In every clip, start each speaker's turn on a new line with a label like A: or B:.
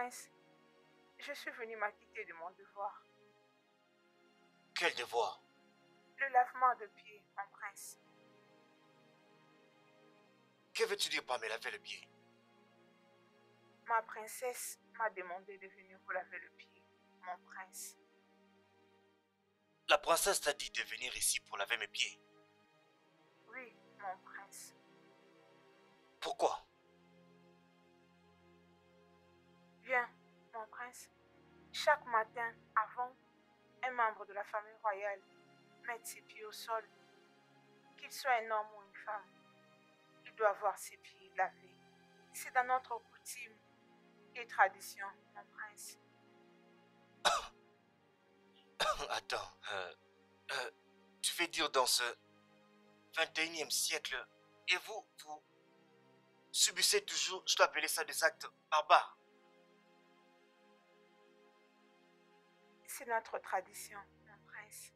A: prince, je suis venue m'acquitter de mon devoir.
B: Quel devoir?
A: Le lavement de pieds, mon prince.
B: Que veux-tu dire par me laver le pied?
A: Ma princesse m'a demandé de venir vous laver le pied, mon prince.
B: La princesse t'a dit de venir ici pour laver mes pieds.
A: Oui, mon prince.
B: Pourquoi?
A: Bien, mon prince. Chaque matin, avant, un membre de la famille royale met ses pieds au sol. Qu'il soit un homme ou une femme, il doit avoir ses pieds lavés. C'est dans notre coutume et tradition, mon prince.
B: Attends, tu veux dire dans ce 21e siècle, et vous subissez toujours, je dois appeler ça des actes barbares?
A: C'est notre tradition, mon prince.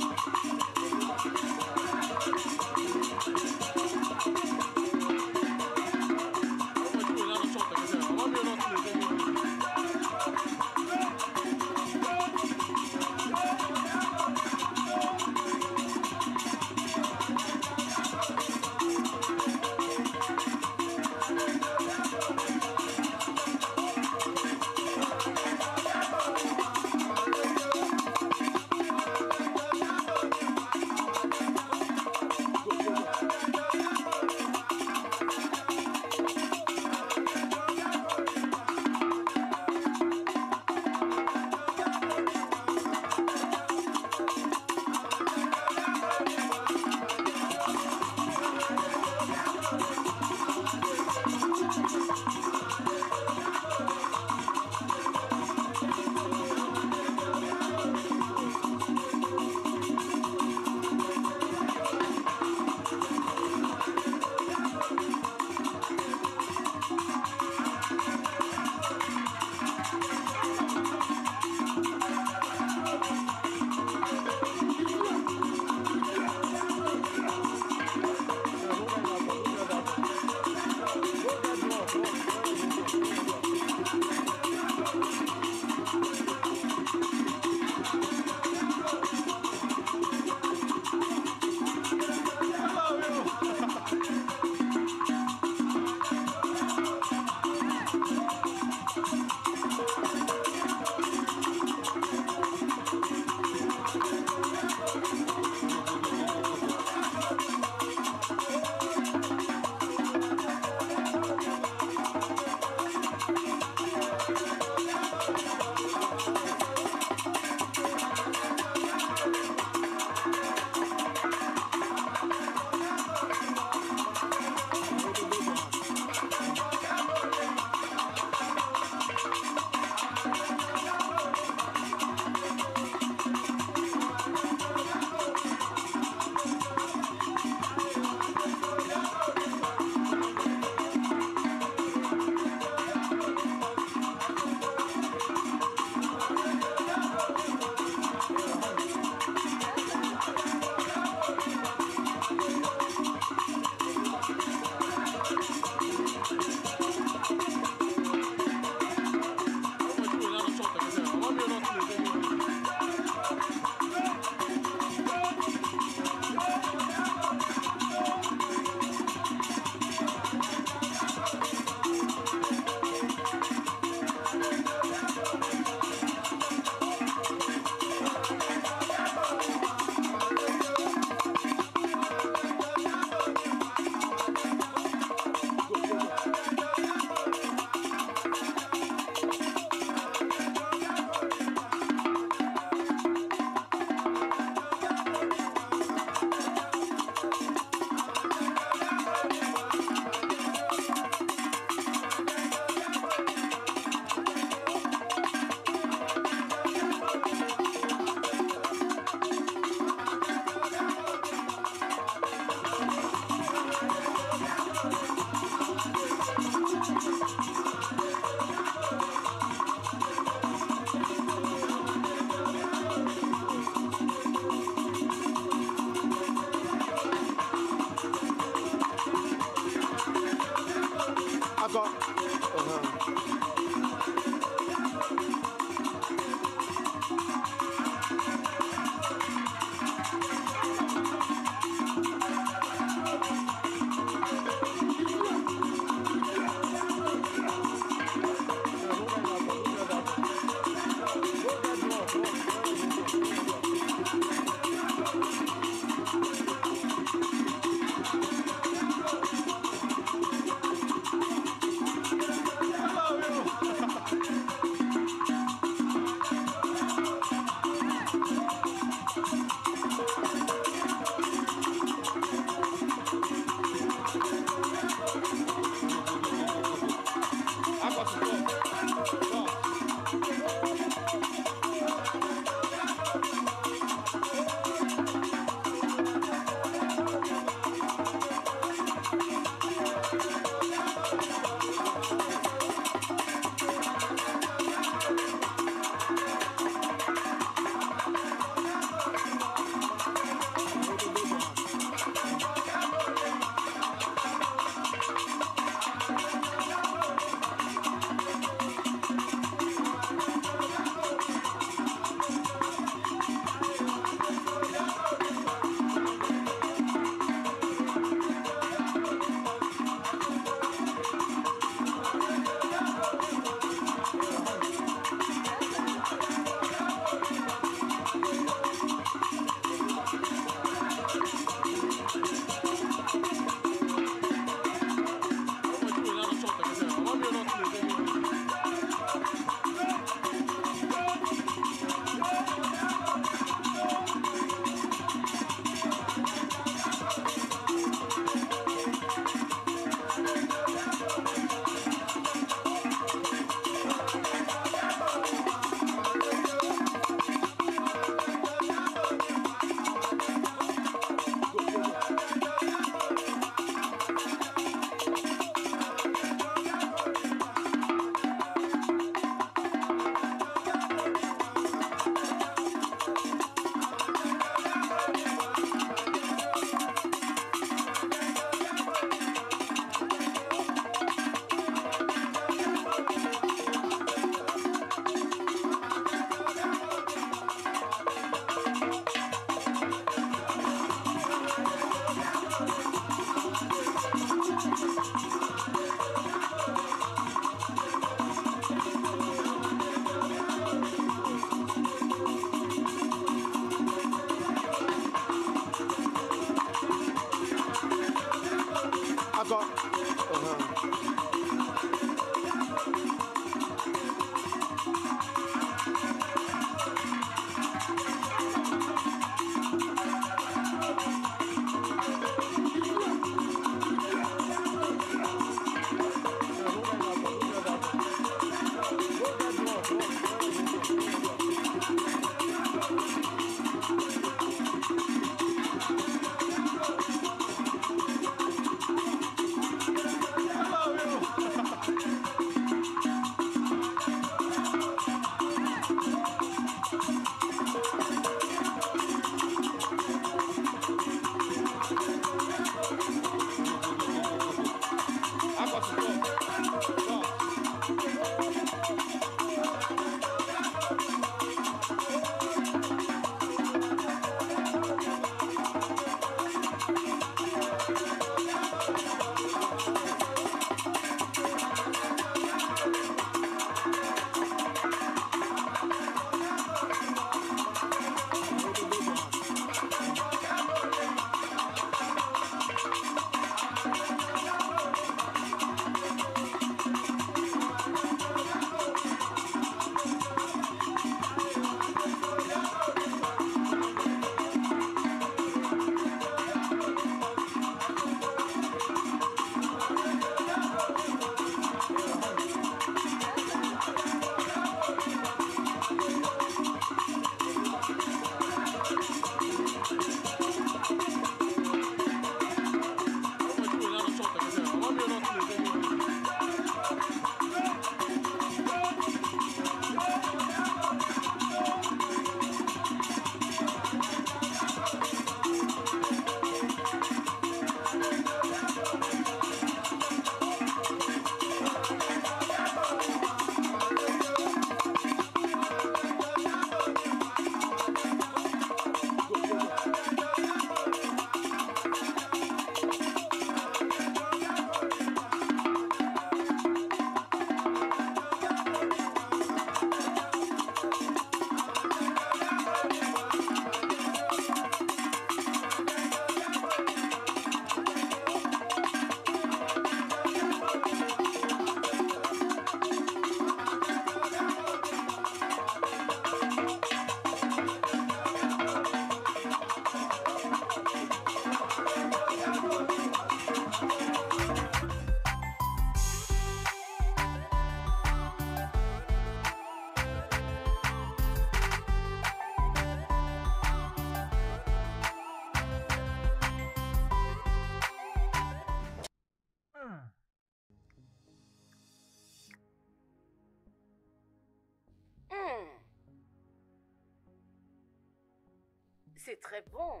C: c'est très bon.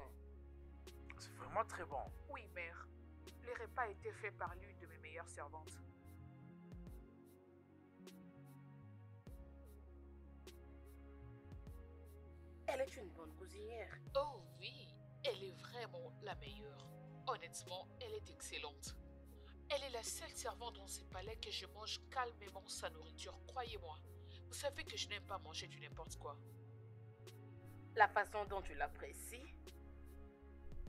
D: C'est vraiment très bon.
A: Oui, mère. Les repas étaient faits par l'une de mes meilleures servantes.
C: Elle est une bonne cuisinière.
E: Oh oui, elle est vraiment la meilleure. Honnêtement, elle est excellente. Elle est la seule servante dans ce palais que je mange calmement sa nourriture, croyez-moi. Vous savez que je n'aime pas manger du n'importe quoi.
C: La façon dont tu l'apprécies,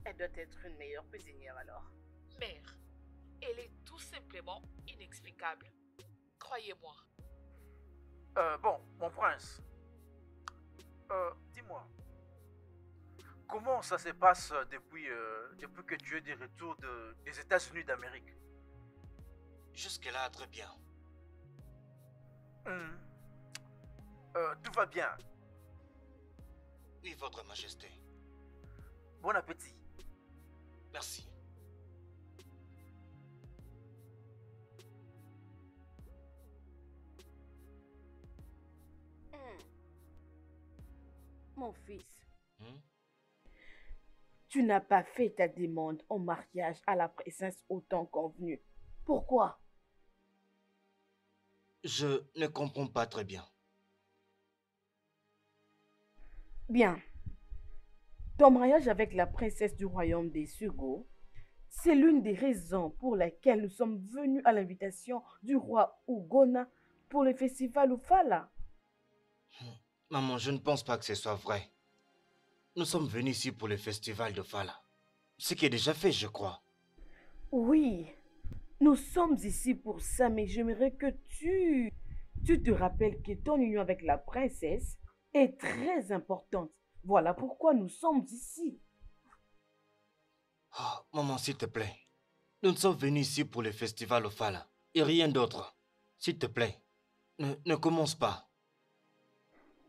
C: elle doit être une meilleure cuisinière alors.
E: Mère, elle est tout simplement inexplicable. Croyez-moi.
D: Bon, mon prince. Dis-moi. Comment ça se passe depuis que tu es de retour des États-Unis d'Amérique?
B: Jusque-là, très bien.
D: Tout va bien.
B: Oui, Votre Majesté.
D: Bon appétit.
B: Merci.
C: Mon fils,
B: Hmm?
C: tu n'as pas fait ta demande en mariage à la princesse au temps convenu. Pourquoi?
B: Je ne comprends pas très bien.
C: Bien. Ton mariage avec la princesse du royaume des Sugo, c'est l'une des raisons pour lesquelles nous sommes venus à l'invitation du roi Ugona pour le festival Ufala.
B: Maman, je ne pense pas que ce soit vrai. Nous sommes venus ici pour le festival de Fala. Ce qui est déjà fait, je crois.
C: Oui, nous sommes ici pour ça, mais j'aimerais que tu te rappelles que ton union avec la princesse est très importante. Voilà pourquoi nous sommes ici.
B: Oh, maman, s'il te plaît. Nous sommes venus ici pour le festival de Fala. Et rien d'autre. S'il te plaît, ne commence pas.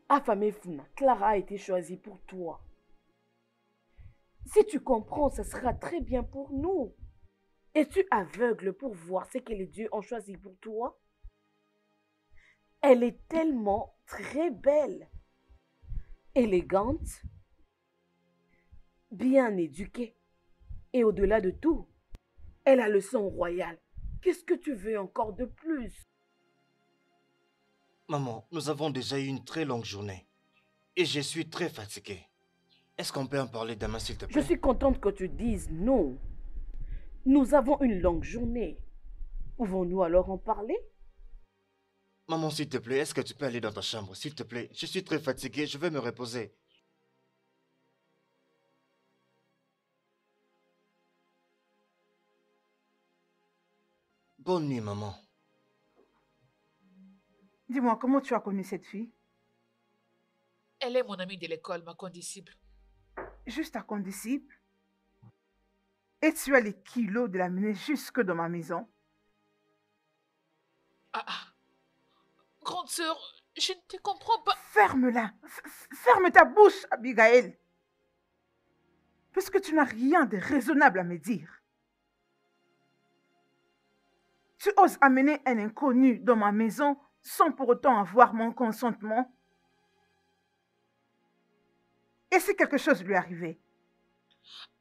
C: Afamé Funa, Clara a été choisie pour toi. Si tu comprends, ce sera très bien pour nous. Es-tu aveugle pour voir ce que les dieux ont choisi pour toi? Elle est tellement très belle, élégante, bien éduquée. Et au-delà de tout, elle a le sang royal. Qu'est-ce que tu veux encore de plus?
B: Maman, nous avons déjà eu une très longue journée. Et je suis très fatigué. Est-ce qu'on peut en parler demain, s'il te
C: Je
B: plaît?
C: suis contente que tu dises non. Nous avons une longue journée. Pouvons-nous alors en parler?
B: Maman, s'il te plaît, est-ce que tu peux aller dans ta chambre, s'il te plaît? Je suis très fatigué, je vais me reposer. Bonne nuit, maman.
A: Dis-moi, comment tu as connu cette fille?
E: Elle est mon amie de l'école, ma condisciple.
A: Juste ta condisciple? Et tu as les kilos de la mener jusque dans ma maison?
E: Ah ah. Grande sœur, je ne te comprends pas.
A: Ferme-la! Ferme ta bouche, Abigail! Puisque tu n'as rien de raisonnable à me dire. Tu oses amener un inconnu dans ma maison sans pour autant avoir mon consentement? Et si quelque chose lui arrivait?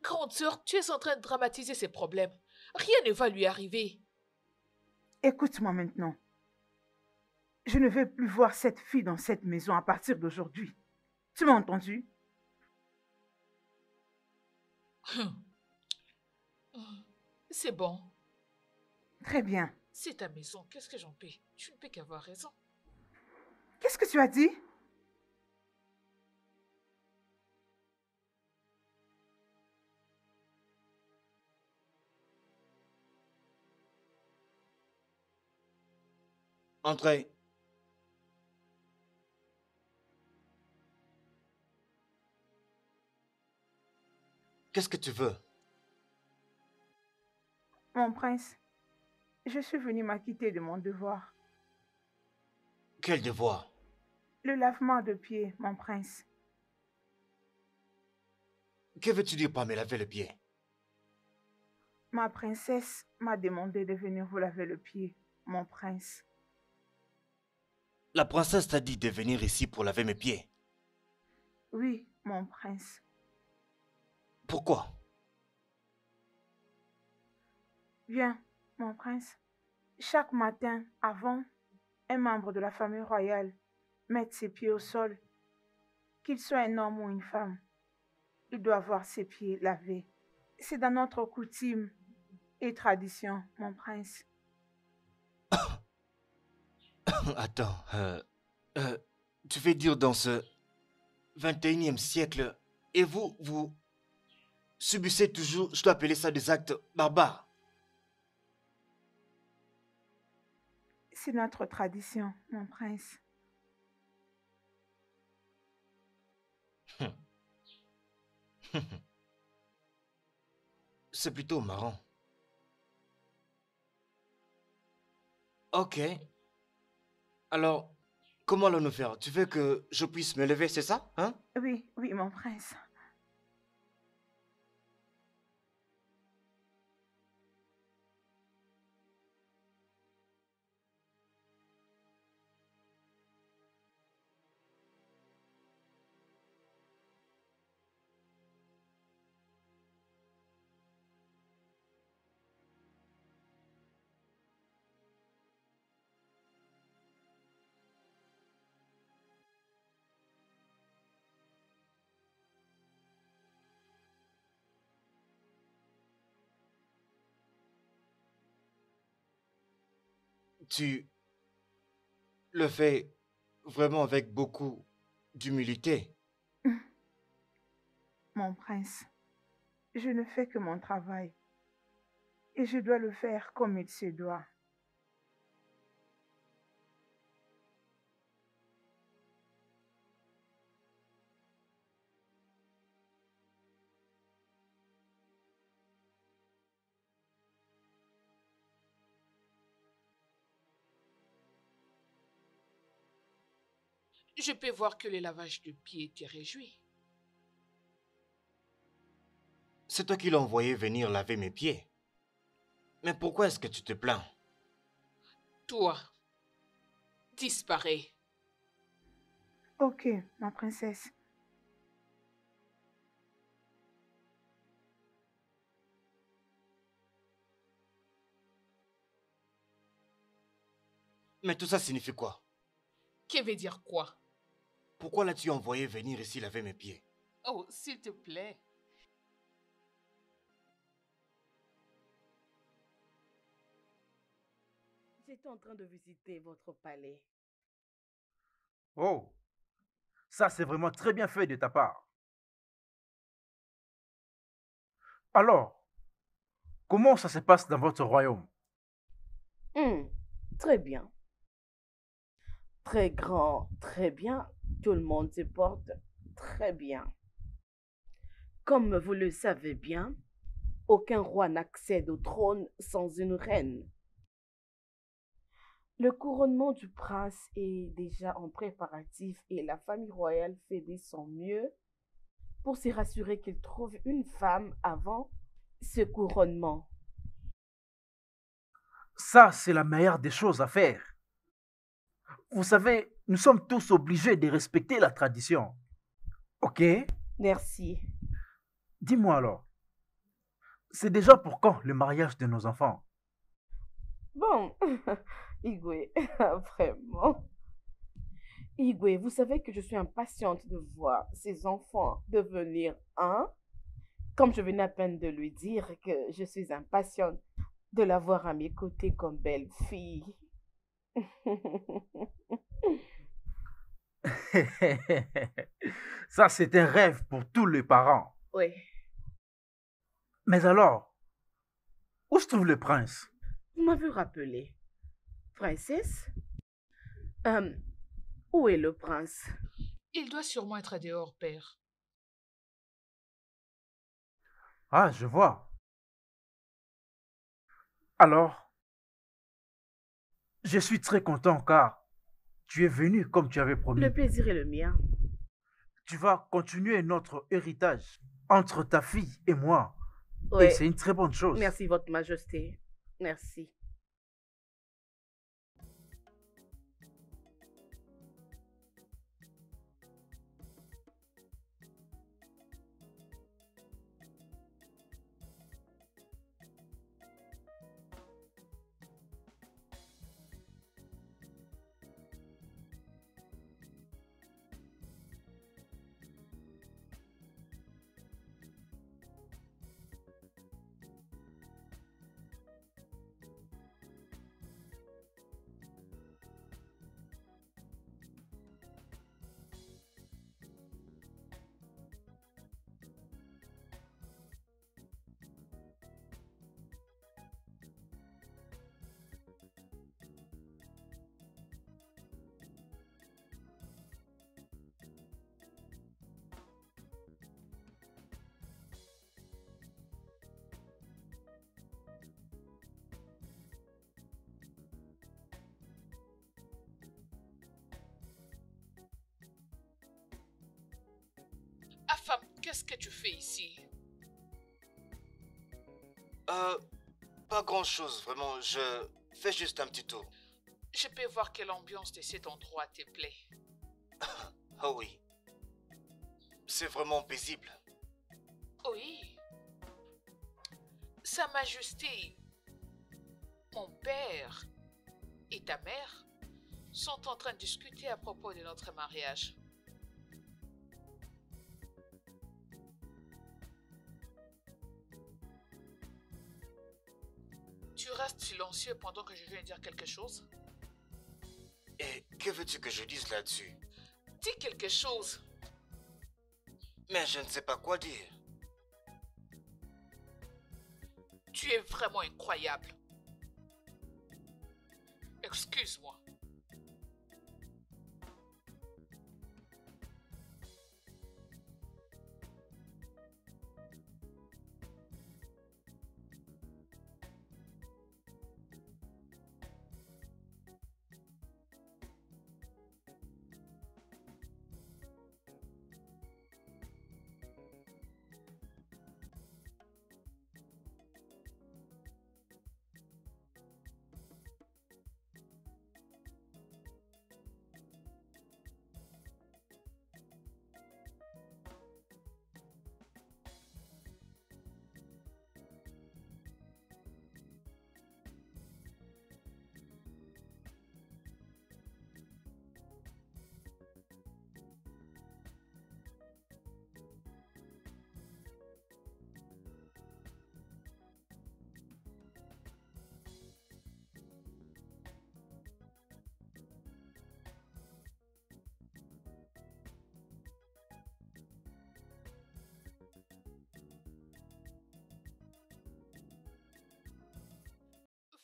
E: Grande sœur, tu es en train de dramatiser ses problèmes. Rien ne va lui arriver.
A: Écoute-moi maintenant. Je ne veux plus voir cette fille dans cette maison à partir d'aujourd'hui. Tu m'as entendu?
E: C'est bon.
A: Très bien.
E: C'est ta maison, qu'est-ce que j'en peux? Tu ne peux qu'avoir raison.
A: Qu'est-ce que tu as dit?
B: Entrez. Qu'est-ce que tu veux?
A: Mon prince, je suis venue m'acquitter de mon devoir.
B: Quel devoir?
A: Le lavement de pieds, mon prince.
B: Que veux-tu dire par me laver le pied?
A: Ma princesse m'a demandé de venir vous laver le pied, mon prince.
B: La princesse t'a dit de venir ici pour laver mes pieds.
A: Oui, mon prince.
B: Pourquoi?
A: Viens, mon prince. Chaque matin, avant, un membre de la famille royale mette ses pieds au sol, qu'il soit un homme ou une femme. Il doit avoir ses pieds lavés. C'est dans notre coutume et tradition, mon prince.
B: Attends, euh, tu veux dire dans ce 21e siècle, et vous subissez toujours, je dois appeler ça des actes barbares.
A: C'est notre tradition, mon prince.
B: C'est plutôt marrant. Ok. Alors, comment allons-nous faire? Tu veux que je puisse me lever, c'est ça? Hein?
A: Oui, oui, mon prince.
B: Tu le fais vraiment avec beaucoup d'humilité.
A: Mon prince, je ne fais que mon travail et je dois le faire comme il se doit.
E: Je peux voir que le lavage de pieds te réjouit.
B: C'est toi qui l'as envoyé venir laver mes pieds. Mais pourquoi est-ce que tu te plains?
E: Toi, disparais.
A: Ok, ma princesse.
B: Mais tout ça signifie quoi?
E: Que veut dire quoi?
B: Pourquoi l'as-tu envoyé venir ici laver mes pieds?
E: Oh, s'il te plaît.
C: J'étais en train de visiter votre palais.
D: Oh, ça c'est vraiment très bien fait de ta part. Alors, comment ça se passe dans votre royaume?
C: Hmm, très bien. Très grand, très bien. Tout le monde se porte très bien. Comme vous le savez bien, aucun roi n'accède au trône sans une reine. Le couronnement du prince est déjà en préparatif et la famille royale fait de son mieux pour se rassurer qu'il trouve une femme avant ce couronnement.
D: Ça, c'est la meilleure des choses à faire. Vous savez, nous sommes tous obligés de respecter la tradition. Ok?
C: Merci.
D: Dis-moi alors, c'est déjà pour quand le mariage de nos enfants?
C: Bon, Igwe, vraiment. Igwe, vous savez que je suis impatiente de voir ces enfants devenir un, comme je venais à peine de lui dire que je suis impatiente de la voir à mes côtés comme belle fille.
D: Ça, c'est un rêve pour tous les parents.
C: Oui,
D: Mais alors, où se trouve le prince?
C: vous m'avez rappelé. Princesse, euh, où est le prince?
E: Il doit sûrement être dehors, père.
D: Ah, je vois. Alors, je suis très content car tu es venu comme tu avais promis.
C: Le plaisir est le mien.
D: Tu vas continuer notre héritage entre ta fille et moi.
C: Oui,
D: Et c'est une très bonne chose.
C: merci, Votre Majesté. Merci.
E: Qu'est-ce que tu fais ici?
B: Pas grand-chose, vraiment. Je fais juste un petit tour.
E: Je peux voir que l'ambiance de cet endroit te plaît.
B: Oh oui. C'est vraiment paisible.
E: Oui. Sa Majesté, mon père et ta mère sont en train de discuter à propos de notre mariage. Tu restes silencieux pendant que je viens dire quelque chose?
B: Et que veux-tu que je dise là-dessus?
E: Dis quelque chose.
B: Mais je ne sais pas quoi dire.
E: Tu es vraiment incroyable. Excuse-moi.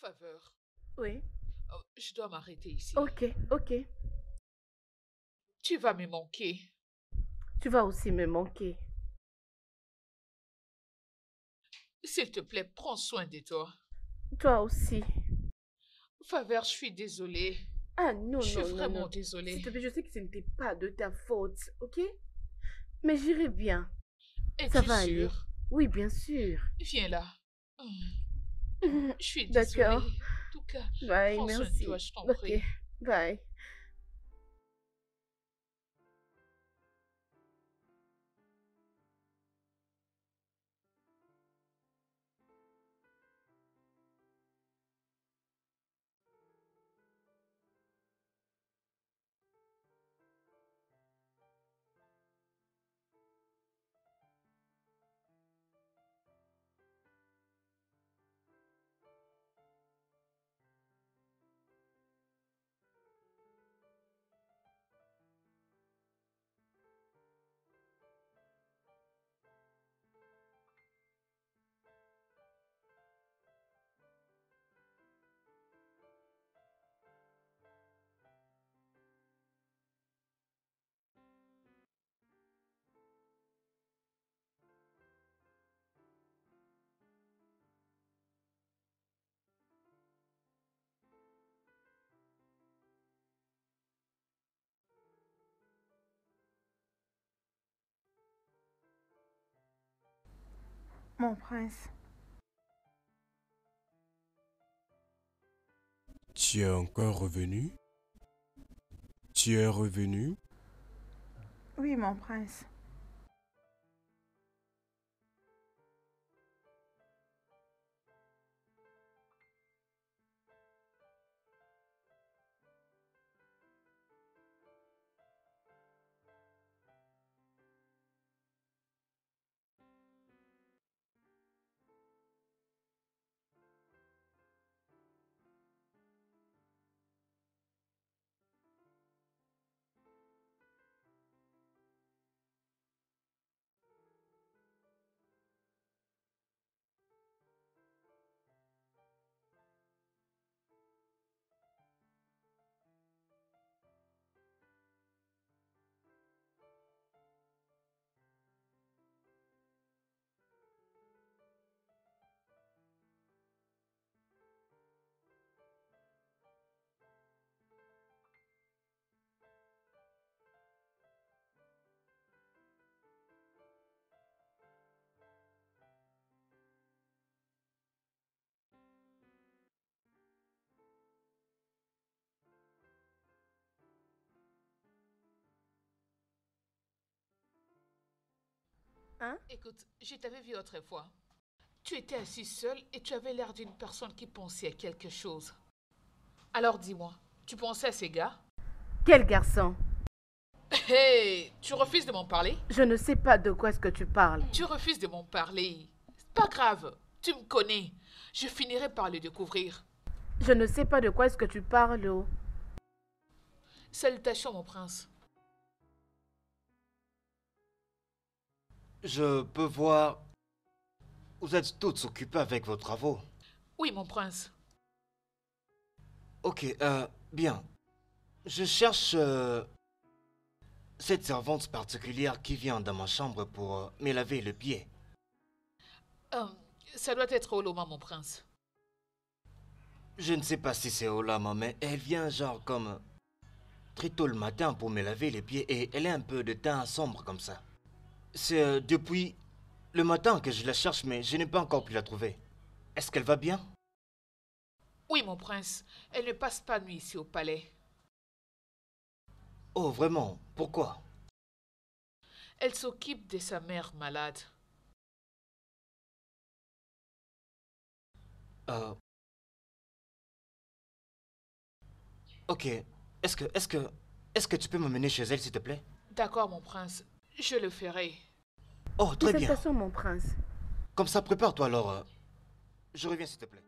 E: Faveur.
C: Oui.
E: Oh, je dois m'arrêter ici.
C: Ok, ok.
E: Tu vas me manquer.
C: Tu vas aussi me manquer.
E: S'il te plaît, prends soin de toi.
C: Toi aussi.
E: Faveur, je suis désolée.
C: Ah non,
E: Je suis
C: non, non,
E: vraiment
C: non.
E: désolée.
C: S'il te plaît, je sais que ce n'était pas de ta faute, ok? Mais j'irai bien. Ça
E: Es-tu
C: va aller.
E: sûre?
C: Oui, bien sûr.
E: Viens là. Je suis désolée.
C: D'accord.
E: En tout cas,
C: Bye,
E: prends soin de
C: merci.
E: toi, je t'en
C: Ok,
E: prie.
C: bye.
A: Mon prince,
F: Tu es encore revenu? Tu es revenu?
A: oui, mon prince.
C: Hein?
E: Écoute, je t'avais vu autrefois. Tu étais assis seul et tu avais l'air d'une personne qui pensait à quelque chose. Alors dis-moi, tu pensais à ces gars?
C: Quel garçon?
E: Hey, tu refuses de m'en parler?
C: Je ne sais pas de quoi est-ce que tu parles.
E: Tu refuses de m'en parler. C'est pas grave, tu me connais. Je finirai par le découvrir.
C: Je ne sais pas de quoi est-ce que tu parles. Oh.
E: Salutations, mon prince.
B: Je peux voir... Vous êtes toutes occupées avec vos travaux.
E: Oui, mon prince.
B: Ok, bien. Je cherche cette servante particulière qui vient dans ma chambre pour me laver le pied.
E: Ça doit être Oloma, mon prince.
B: Je ne sais pas si c'est Olama, mais elle vient genre comme très tôt le matin pour me laver les pieds et elle a un peu de teint sombre comme ça. C'est depuis le matin que je la cherche, mais je n'ai pas encore pu la trouver. Est-ce qu'elle va bien?
E: Oui, mon prince. Elle ne passe pas nuit ici au palais.
B: Oh, vraiment? Pourquoi?
E: Elle s'occupe de sa mère malade.
B: Ok. Est-ce que tu peux m'emmener chez elle, s'il te plaît?
E: D'accord, mon prince. Je le ferai.
B: Oh, très bien.
C: Salutations, mon prince.
B: Comme ça, prépare-toi alors. Je reviens, s'il te plaît.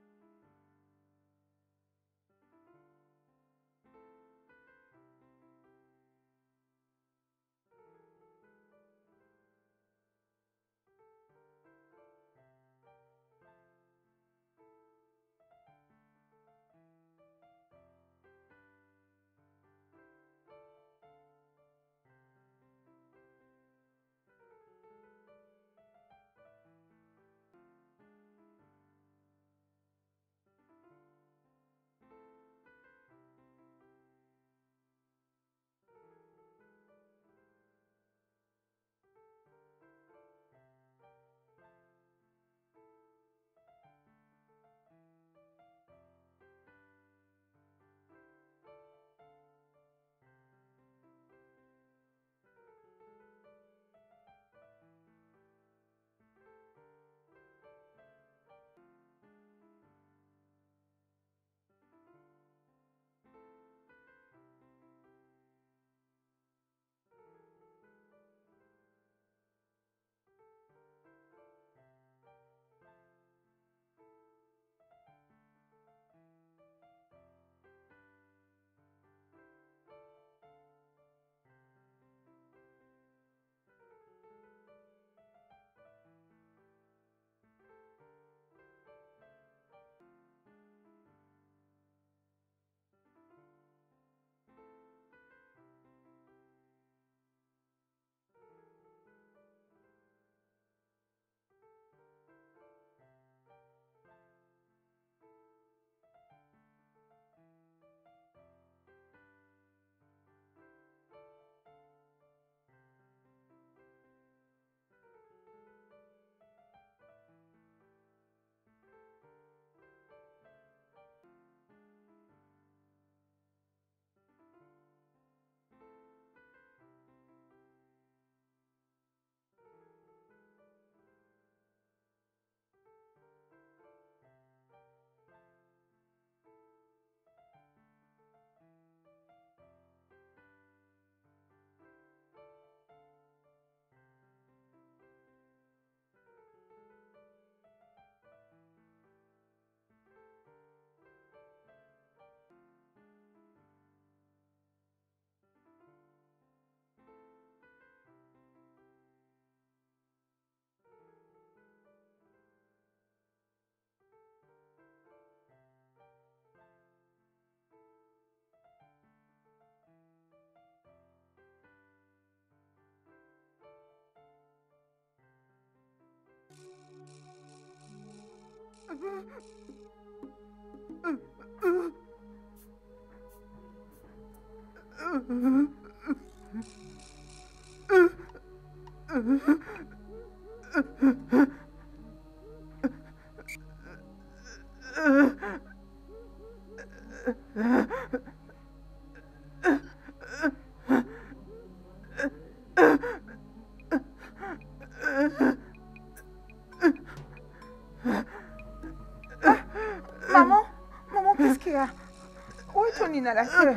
A: l'inhalateur?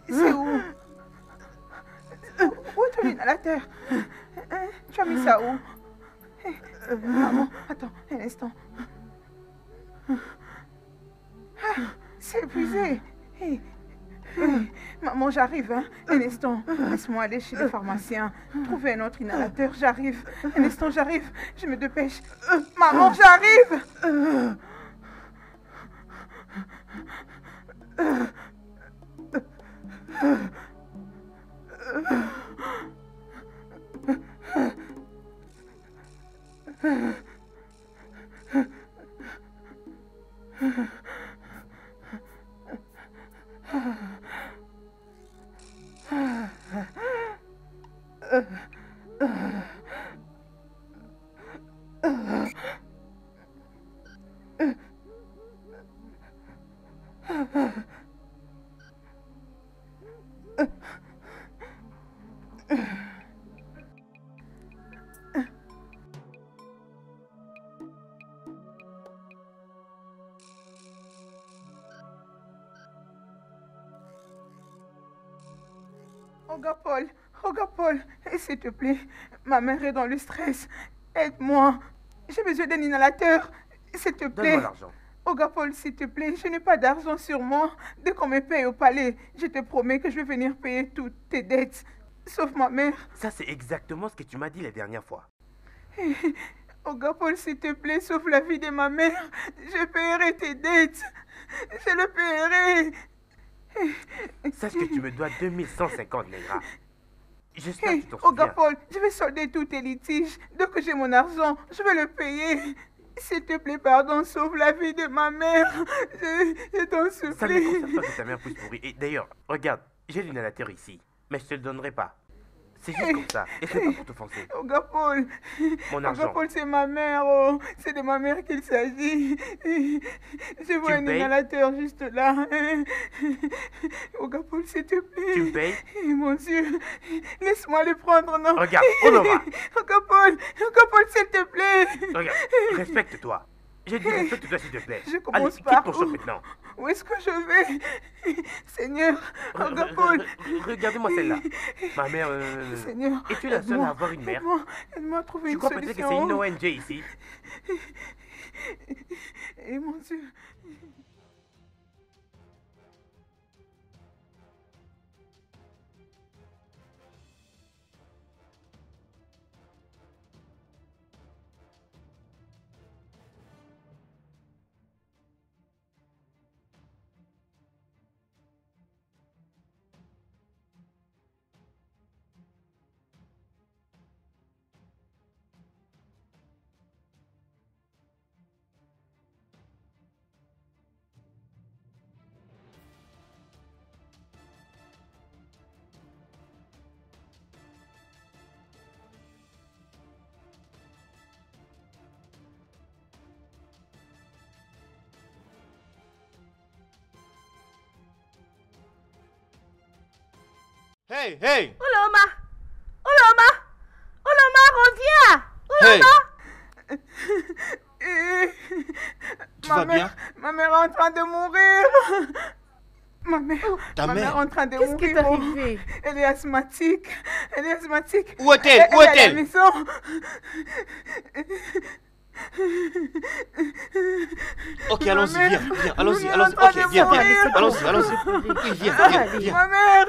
A: C'est où? Où est ton inhalateur? Hein? Tu as mis ça où? Maman, attends, un instant. Ah, c'est épuisé. Hey, maman, j'arrive, hein. Un instant. Laisse-moi aller chez le pharmacien. Trouver un autre inhalateur, j'arrive. Un instant, j'arrive. Je me dépêche. Maman, j'arrive. Regarde Paul, s'il te plaît, ma mère est dans le stress. Aide-moi. J'ai besoin d'un inhalateur. S'il te plaît.
G: Donne-moi l'argent.
A: Olga Paul, s'il te plaît, je n'ai pas d'argent sur moi. Dès qu'on me paye au palais, je te promets que je vais venir payer toutes tes dettes. Sauf ma mère.
G: Ça, c'est exactement ce que tu m'as dit la dernière fois.
A: Olga Paul, s'il te plaît, sauve la vie de ma mère. Je paierai tes dettes. Je le paierai.
G: Sache que tu me dois 2150 Negra. J'espère que tu t'en
A: Olga
G: souviens.
A: Paul, je vais solder tous tes litiges. Dès que j'ai mon argent, je vais le payer. S'il te plaît, pardon, sauve la vie de ma mère. Je t'en supplie.
G: Ça ne me concerne pas que ta mère puisse pourrir. Et d'ailleurs, regarde, j'ai l'inhalateur ici, mais je te le donnerai pas. C'est juste comme ça, et c'est pas pour t'offenser.
A: Olga Paul,
G: Mon argent.
A: Olga Paul, c'est ma mère, oh. C'est de ma mère qu'il s'agit. Je vois un inhalateur juste là. Olga Paul, s'il te plaît.
G: Tu me payes?
A: Mon Dieu, laisse-moi le prendre, non?
G: Regarde, Onoma.
A: Olga Paul, s'il te plaît.
G: Regarde, respecte-toi. J'ai dit respecte-toi s'il te plaît.
A: Je
G: Allez,
A: commence
G: quitte
A: par
G: ton shop maintenant.
A: Où est-ce que je vais? Seigneur, Olga Paul.
G: Regardez-moi celle-là. Ma mère...
A: Seigneur,
G: es-tu la seule à avoir une mère?
A: Aide-moi à trouver
G: Tu
A: une
G: crois
A: solution.
G: peut-être que c'est une ONG ici?
A: Et mon Dieu.
B: Hey, hey!
C: Oloma, reviens!
B: Hey! Tu
A: Ma
B: vas bien?
A: mère, ma mère est en train de mourir. Ma mère,
B: Ta
A: ma mère est
B: mère?
A: en train de
C: Qu'est-ce
A: mourir.
C: qui est arrivé?
A: Elle est asthmatique. Elle est asthmatique.
B: Où est-elle? Où
A: Elle est à la
B: est-elle?
A: maison.
B: Ok,
A: Ma
B: allons-y,
A: mère,
B: viens, allons-y,
A: elle est
B: allons-y.
A: en train
B: Ok,
A: de
B: viens,
A: mourir.
B: allons-y, allons-y. Oui, viens,
C: Allez.
B: viens.
A: Ma mère.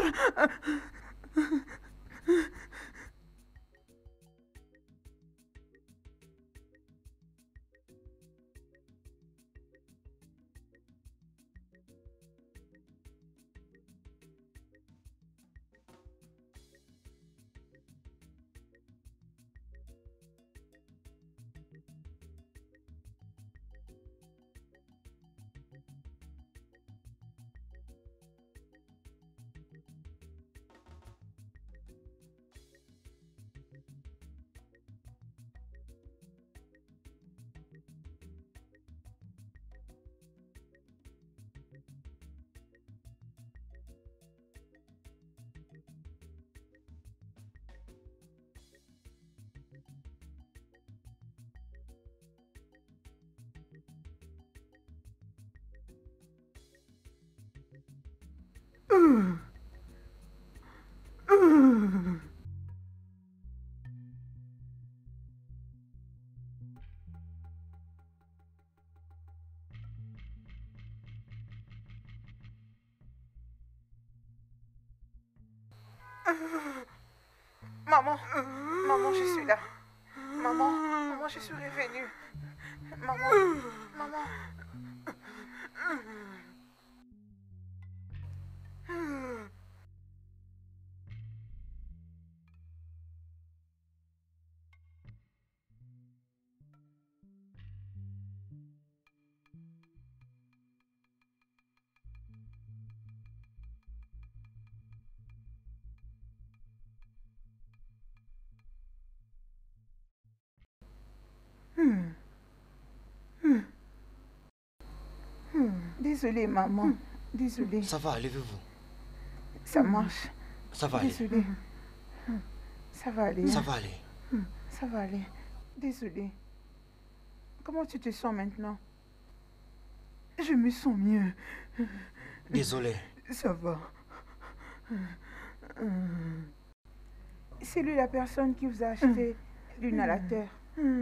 A: Maman, maman, je suis là. Maman, maman, je suis revenue. Maman, maman. Désolée, maman. Désolée.
B: Ça va, levez-vous.
A: Ça marche.
B: Ça va aller.
A: Désolée. Ça va aller.
B: Ça va aller.
A: Ça va aller. Désolée. Comment tu te sens maintenant? Je me sens mieux.
B: Désolé.
A: Ça va. C'est lui la personne qui vous a acheté l'inhalateur.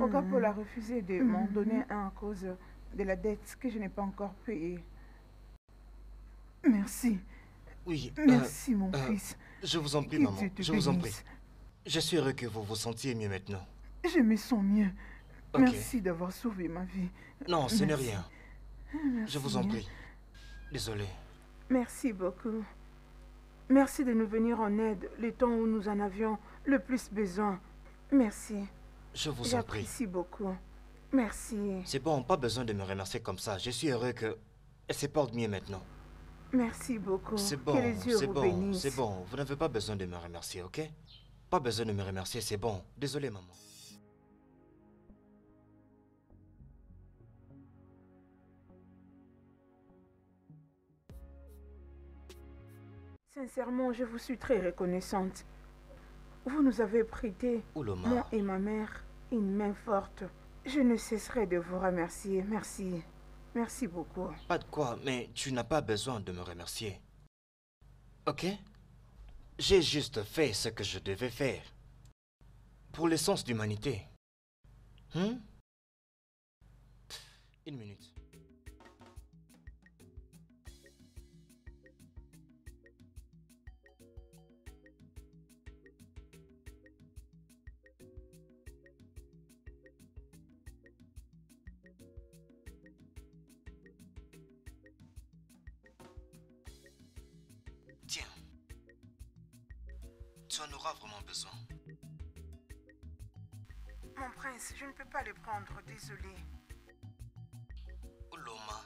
A: Okapo a refusé de m'en donner un à cause de la dette que je n'ai pas encore payée. Merci.
B: Oui.
A: Merci, mon fils.
B: Je vous en prie,
A: Que
B: maman.
A: Dieu te
B: Je vous en prie.
A: bénisse.
B: Je suis heureux que vous vous sentiez mieux maintenant.
A: Je me sens mieux.
B: Ok.
A: Merci d'avoir sauvé ma vie.
B: Non, ce n'est
A: Merci.
B: rien.
A: Merci.
B: Je vous en prie. Désolé.
A: Merci beaucoup. Merci de nous venir en aide le temps où nous en avions le plus besoin. Merci.
B: Je vous en prie.
A: J'apprécie beaucoup. Merci.
B: C'est bon, pas besoin de me remercier comme ça. Je suis heureux que elle se porte mieux maintenant.
A: Merci beaucoup.
B: C'est
A: Que
B: bon,
A: les dieux
B: c'est
A: vous
B: bon,
A: bénissent.
B: c'est bon. Vous n'avez pas besoin de me remercier, ok? Pas besoin de me remercier, c'est bon. Désolé, maman.
A: Sincèrement, je vous suis très reconnaissante. Vous nous avez prêté,
B: Ouloma.
A: moi et ma mère, une main forte. Je ne cesserai de vous remercier. Merci. Merci beaucoup.
B: Pas de quoi, mais tu n'as pas besoin de me remercier. Ok? J'ai juste fait ce que je devais faire. Pour l'essence d'humanité. Une minute. Tiens. Tu en auras vraiment besoin.
A: Mon prince, je ne peux pas le prendre, désolé.
B: Ouloma,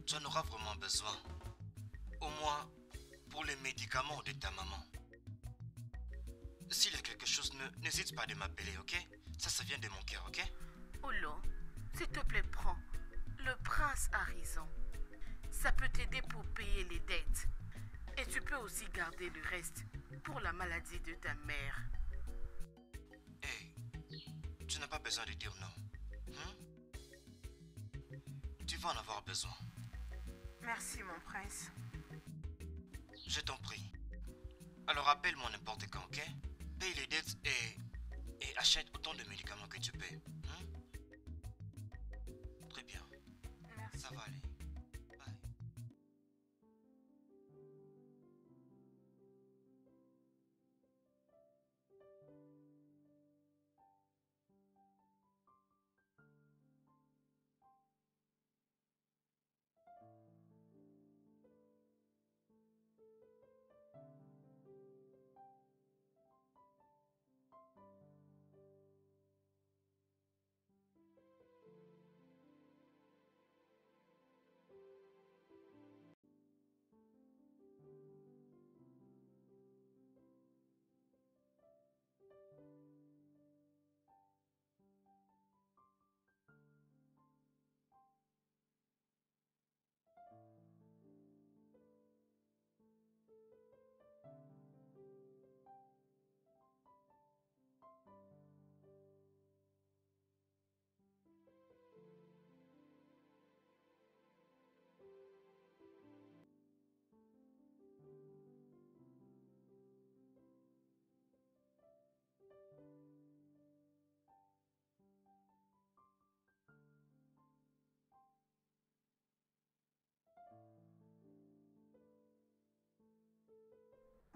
B: tu en auras vraiment besoin. Au moins pour les médicaments de ta maman. S'il y a quelque chose, n'hésite pas de m'appeler, ok? Ça vient de mon cœur, ok?
C: Olo, s'il te plaît, prends. Le prince a raison. Ça peut t'aider pour payer les dettes. Et tu peux aussi garder le reste pour la maladie de ta mère.
B: Hey, tu n'as pas besoin de dire non. Tu vas en avoir besoin.
A: Merci, mon prince.
B: Je t'en prie. Alors appelle-moi n'importe quand, ok? Paye les dettes et achète autant de médicaments que tu peux. Très bien.
A: Merci.
B: Ça va aller. Bye.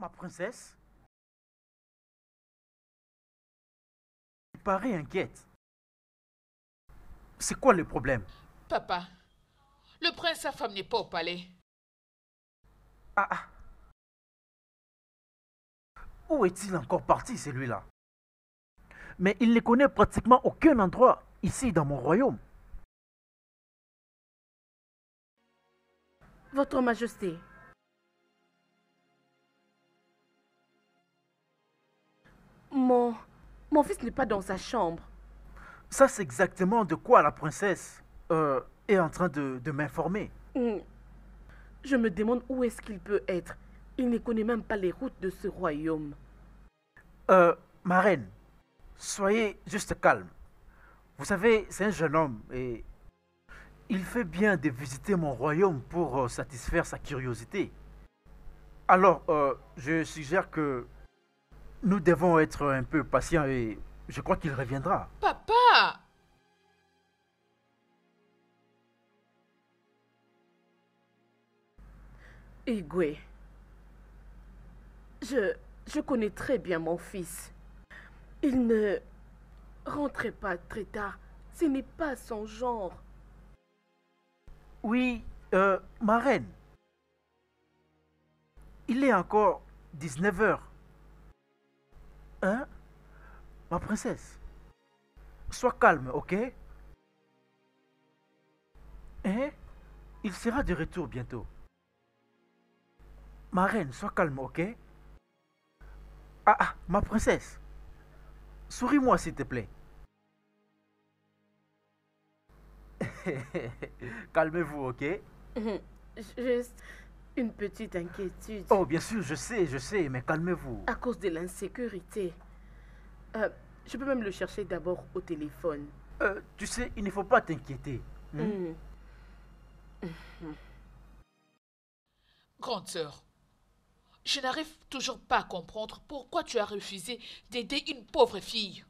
D: Ma princesse? Tu parais inquiète. C'est quoi le problème?
E: Papa, le prince, sa femme n'est pas au palais.
D: Ah, ah. Où est-il encore parti, celui-là? Mais il ne connaît pratiquement aucun endroit ici dans mon royaume.
C: Votre Majesté, mon fils n'est pas dans sa chambre.
D: Ça, c'est exactement de quoi la princesse est en train de m'informer.
C: Je me demande où est-ce qu'il peut être. Il ne connaît même pas les routes de ce royaume.
D: Ma reine, soyez juste calme. Vous savez, c'est un jeune homme et il fait bien de visiter mon royaume pour satisfaire sa curiosité. Alors, je suggère que nous devons être un peu patients et je crois qu'il reviendra.
E: Papa!
C: Igwe, je connais très bien mon fils. Il ne rentrait pas très tard. Ce n'est pas son genre.
D: Oui, ma reine. Il est encore 19 heures. Hein? Ma princesse. Sois calme, ok? Hein? Il sera de retour bientôt. Ma reine, sois calme, ok? Ah, ah, ma princesse. Souris-moi, s'il te plaît. Calmez-vous, ok?
C: Juste une petite inquiétude.
D: Oh, bien sûr, je sais, mais calmez-vous.
C: À cause de l'insécurité. Je peux même le chercher d'abord au téléphone.
D: Tu sais, il ne faut pas t'inquiéter.
E: Grande sœur, je n'arrive toujours pas à comprendre pourquoi tu as refusé d'aider une pauvre fille.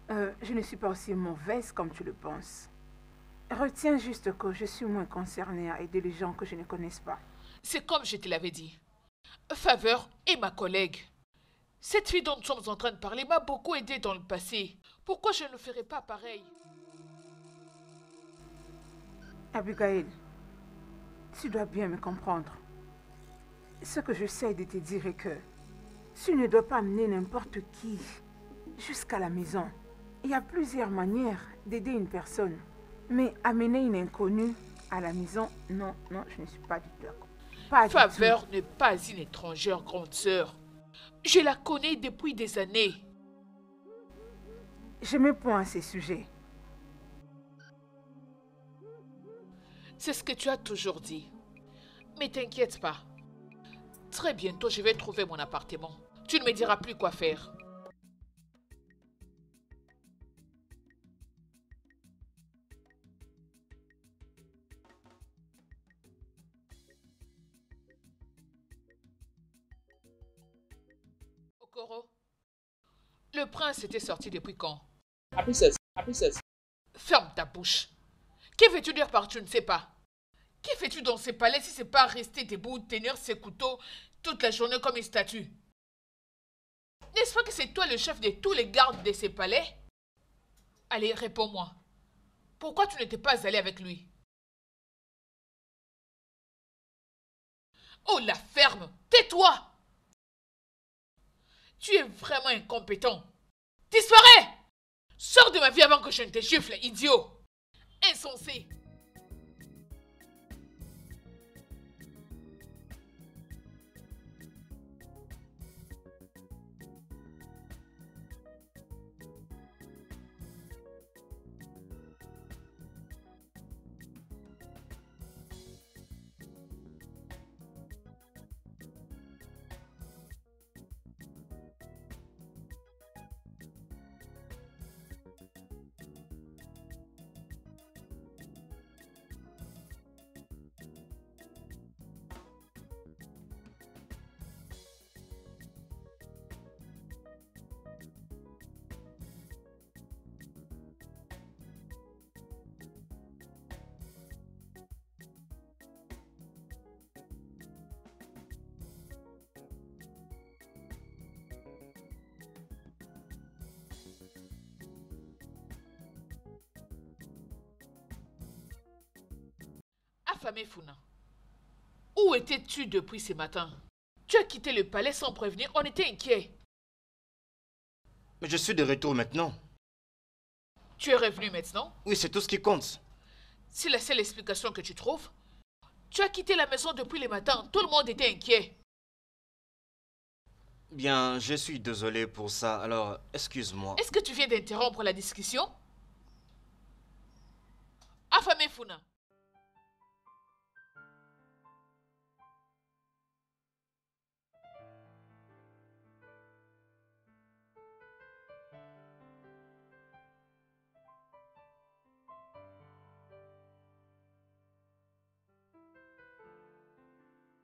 A: Je ne suis pas aussi mauvaise comme tu le penses. Retiens juste que je suis moins concernée à aider les gens que je ne connaisse pas.
E: C'est comme je te l'avais dit. Faveur est ma collègue. Cette fille dont nous sommes en train de parler m'a beaucoup aidé dans le passé. Pourquoi je ne ferais pas pareil?
A: Abigail, tu dois bien me comprendre. Ce que j'essaie de te dire est que tu ne dois pas amener n'importe qui jusqu'à la maison. Il y a plusieurs manières d'aider une personne. Mais amener une inconnue à la maison, non, je ne suis pas du tout d'accord. Pas du tout.
E: Faveur n'est pas une étrangère, grande sœur. Je la connais depuis des années.
A: Je me pointe à ces sujets.
E: C'est ce que tu as toujours dit. Mais t'inquiète pas. Très bientôt, je vais trouver mon appartement. Tu ne me diras plus quoi faire. Okoro, le prince était sorti depuis quand?
H: La princesse, la princesse.
E: Ferme ta bouche. Que veux-tu dire par tu ne sais pas? Que fais-tu dans ces palais si c'est pas rester debout, tenir ses couteaux toute la journée comme une statue? N'est-ce pas que c'est toi le chef de tous les gardes de ces palais? Allez, réponds-moi. Pourquoi tu n'étais pas allé avec lui? Oh, la ferme! Tais-toi! Tu es vraiment incompétent. Disparais! Sors de ma vie avant que je ne te gifle, idiot! Insensé! Affamé Funa, où étais-tu depuis ce matin? Tu as quitté le palais sans prévenir, on était inquiets.
B: Mais je suis de retour maintenant.
E: Tu es revenu maintenant?
B: Oui, c'est tout ce qui compte.
E: C'est la seule explication que tu trouves? Tu as quitté la maison depuis le matin, tout le monde était inquiet.
B: Bien, je suis désolé pour ça, alors excuse-moi.
E: Est-ce que tu viens d'interrompre la discussion? Affamé Funa.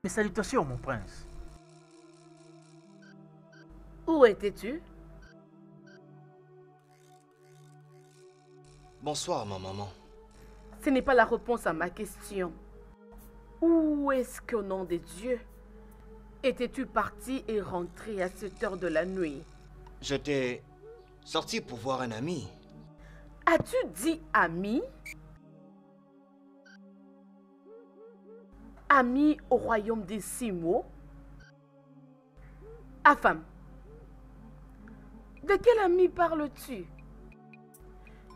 D: Mes salutations, mon prince.
C: Où étais-tu?
B: Bonsoir, ma maman.
C: Ce n'est pas la réponse à ma question. Où est-ce qu'au nom de Dieu étais-tu parti et rentré à cette heure de la nuit?
B: J'étais sorti pour voir un ami.
C: As-tu dit ami? Ami au royaume des Simo? Afam, de quel ami parles-tu?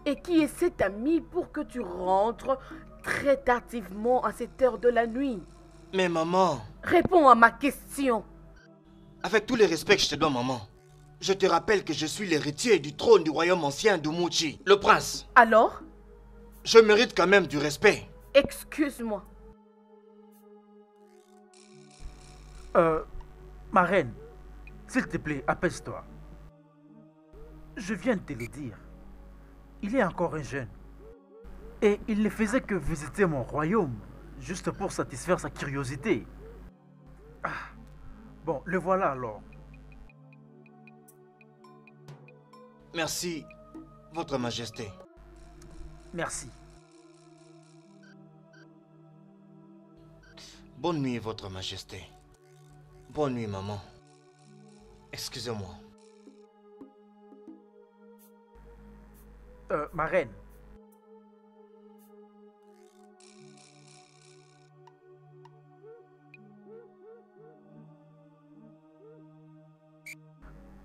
C: Et qui est cet ami pour que tu rentres très tardivement à cette heure de la nuit?
B: Mais maman,
C: Réponds à ma question.
B: avec tous les respects que je te dois, maman, je te rappelle que je suis l'héritier du trône du royaume ancien d'Umuchi, le prince.
C: Alors,
B: Je mérite quand même du respect.
C: excuse-moi.
D: Ma reine, s'il te plaît, apaise-toi. Je viens de te le dire. Il est encore un jeune. Et il ne faisait que visiter mon royaume, juste pour satisfaire sa curiosité. Ah, bon, le voilà alors.
B: Merci, Votre Majesté.
D: Merci.
B: Bonne nuit, Votre Majesté. Bonne nuit, maman. Excusez-moi.
D: Ma reine.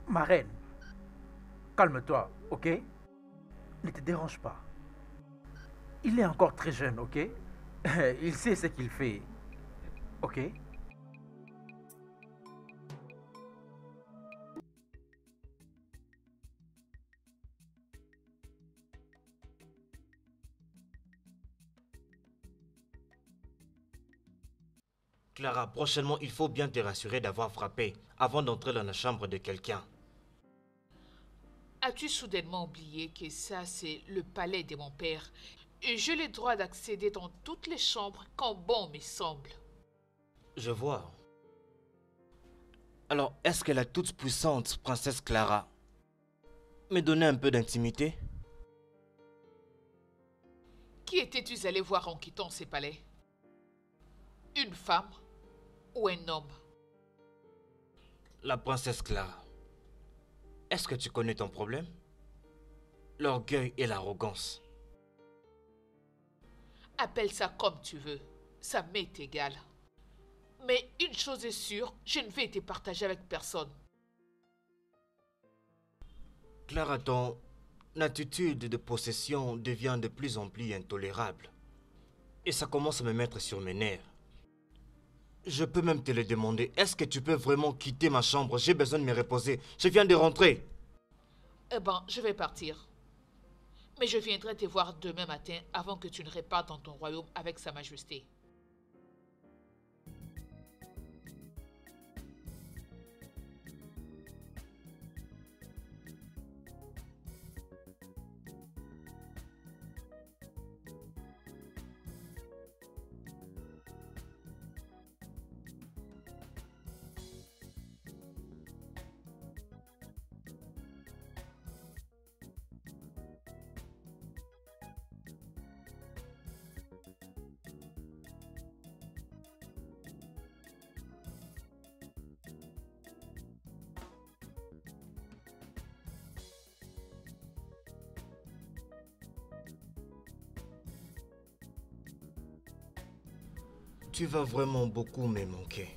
D: Ma reine, calme-toi, ok? Ne te dérange pas. Il est encore très jeune, ok? Il sait ce qu'il fait, ok?
B: Clara, prochainement, il faut bien te rassurer d'avoir frappé avant d'entrer dans la chambre de quelqu'un.
E: As-tu soudainement oublié que ça, c'est le palais de mon père et j'ai le droit d'accéder dans toutes les chambres quand bon me semble?
B: Je vois. Alors, est-ce que la toute-puissante princesse Clara me donnait un peu d'intimité?
E: Qui étais-tu allé voir en quittant ces palais? Une femme ou un homme?
B: La princesse Clara. Est-ce que tu connais ton problème? L'orgueil et l'arrogance.
E: Appelle ça comme tu veux, ça m'est égal. Mais une chose est sûre, je ne vais te partager avec personne.
B: Clara, ton attitude de possession devient de plus en plus intolérable. Et ça commence à me mettre sur mes nerfs. Je peux même te le demander. Est-ce que tu peux vraiment quitter ma chambre? J'ai besoin de me reposer. Je viens de rentrer.
E: Eh ben, je vais partir. Mais je viendrai te voir demain matin avant que tu ne repartes dans ton royaume avec Sa Majesté.
B: Tu vas vraiment beaucoup me manquer.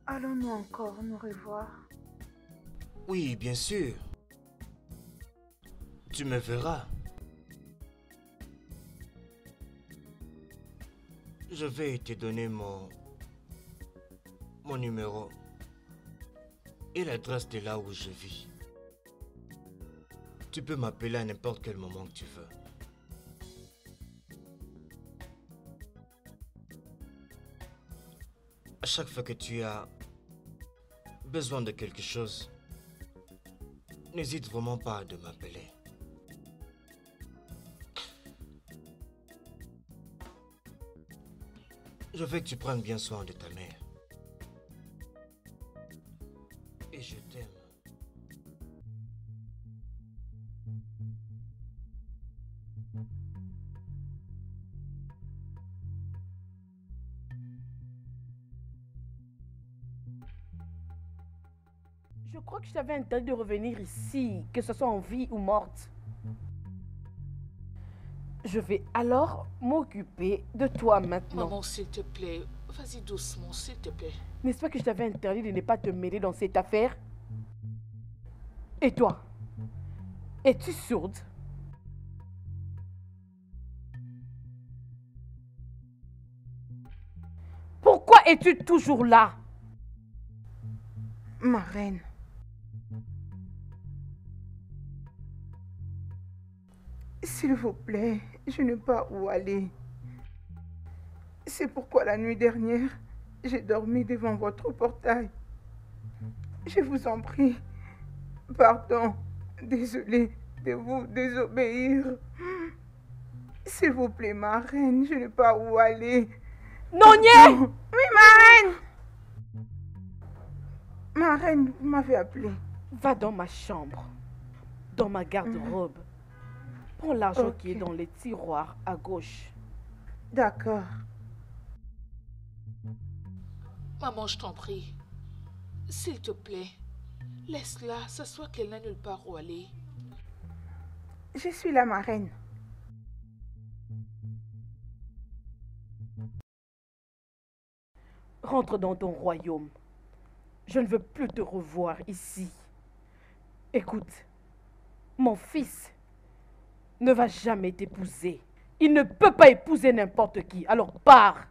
A: Allons-nous encore nous revoir?
B: Oui, bien sûr. Tu me verras. Je vais te donner mon numéro et l'adresse de là où je vis. Tu peux m'appeler à n'importe quel moment que tu veux. À chaque fois que tu as besoin de quelque chose, n'hésite vraiment pas de m'appeler. Je veux que tu prennes bien soin de ta mère. Et je t'aime.
C: Je crois que je t'avais interdit de revenir ici, que ce soit en vie ou morte. Je vais alors m'occuper de toi maintenant.
E: Maman, s'il te plaît, vas-y doucement, s'il te plaît.
C: N'est-ce pas que je t'avais interdit de ne pas te mêler dans cette affaire? Et toi? Es-tu sourde? Pourquoi es-tu toujours là?
A: Ma reine. S'il vous plaît, je n'ai pas où aller. C'est pourquoi la nuit dernière, j'ai dormi devant votre portail. Je vous en prie, pardon, désolé de vous désobéir. S'il vous plaît, ma reine, je n'ai pas où aller.
C: Nonier!
A: Oui, ma reine! Ma reine, vous m'avez appelé.
C: Va dans ma chambre, dans ma garde-robe. Prends l'argent qui est
A: Ok.
C: dans les tiroirs à gauche.
A: D'accord.
E: Maman, je t'en prie. S'il te plaît, laisse-la, s'assoit qu'elle n'a nulle part où aller.
A: Je suis là, ma reine.
C: Rentre dans ton royaume. Je ne veux plus te revoir ici. Écoute, mon fils ne va jamais t'épouser. Il ne peut pas épouser n'importe qui. Alors pars.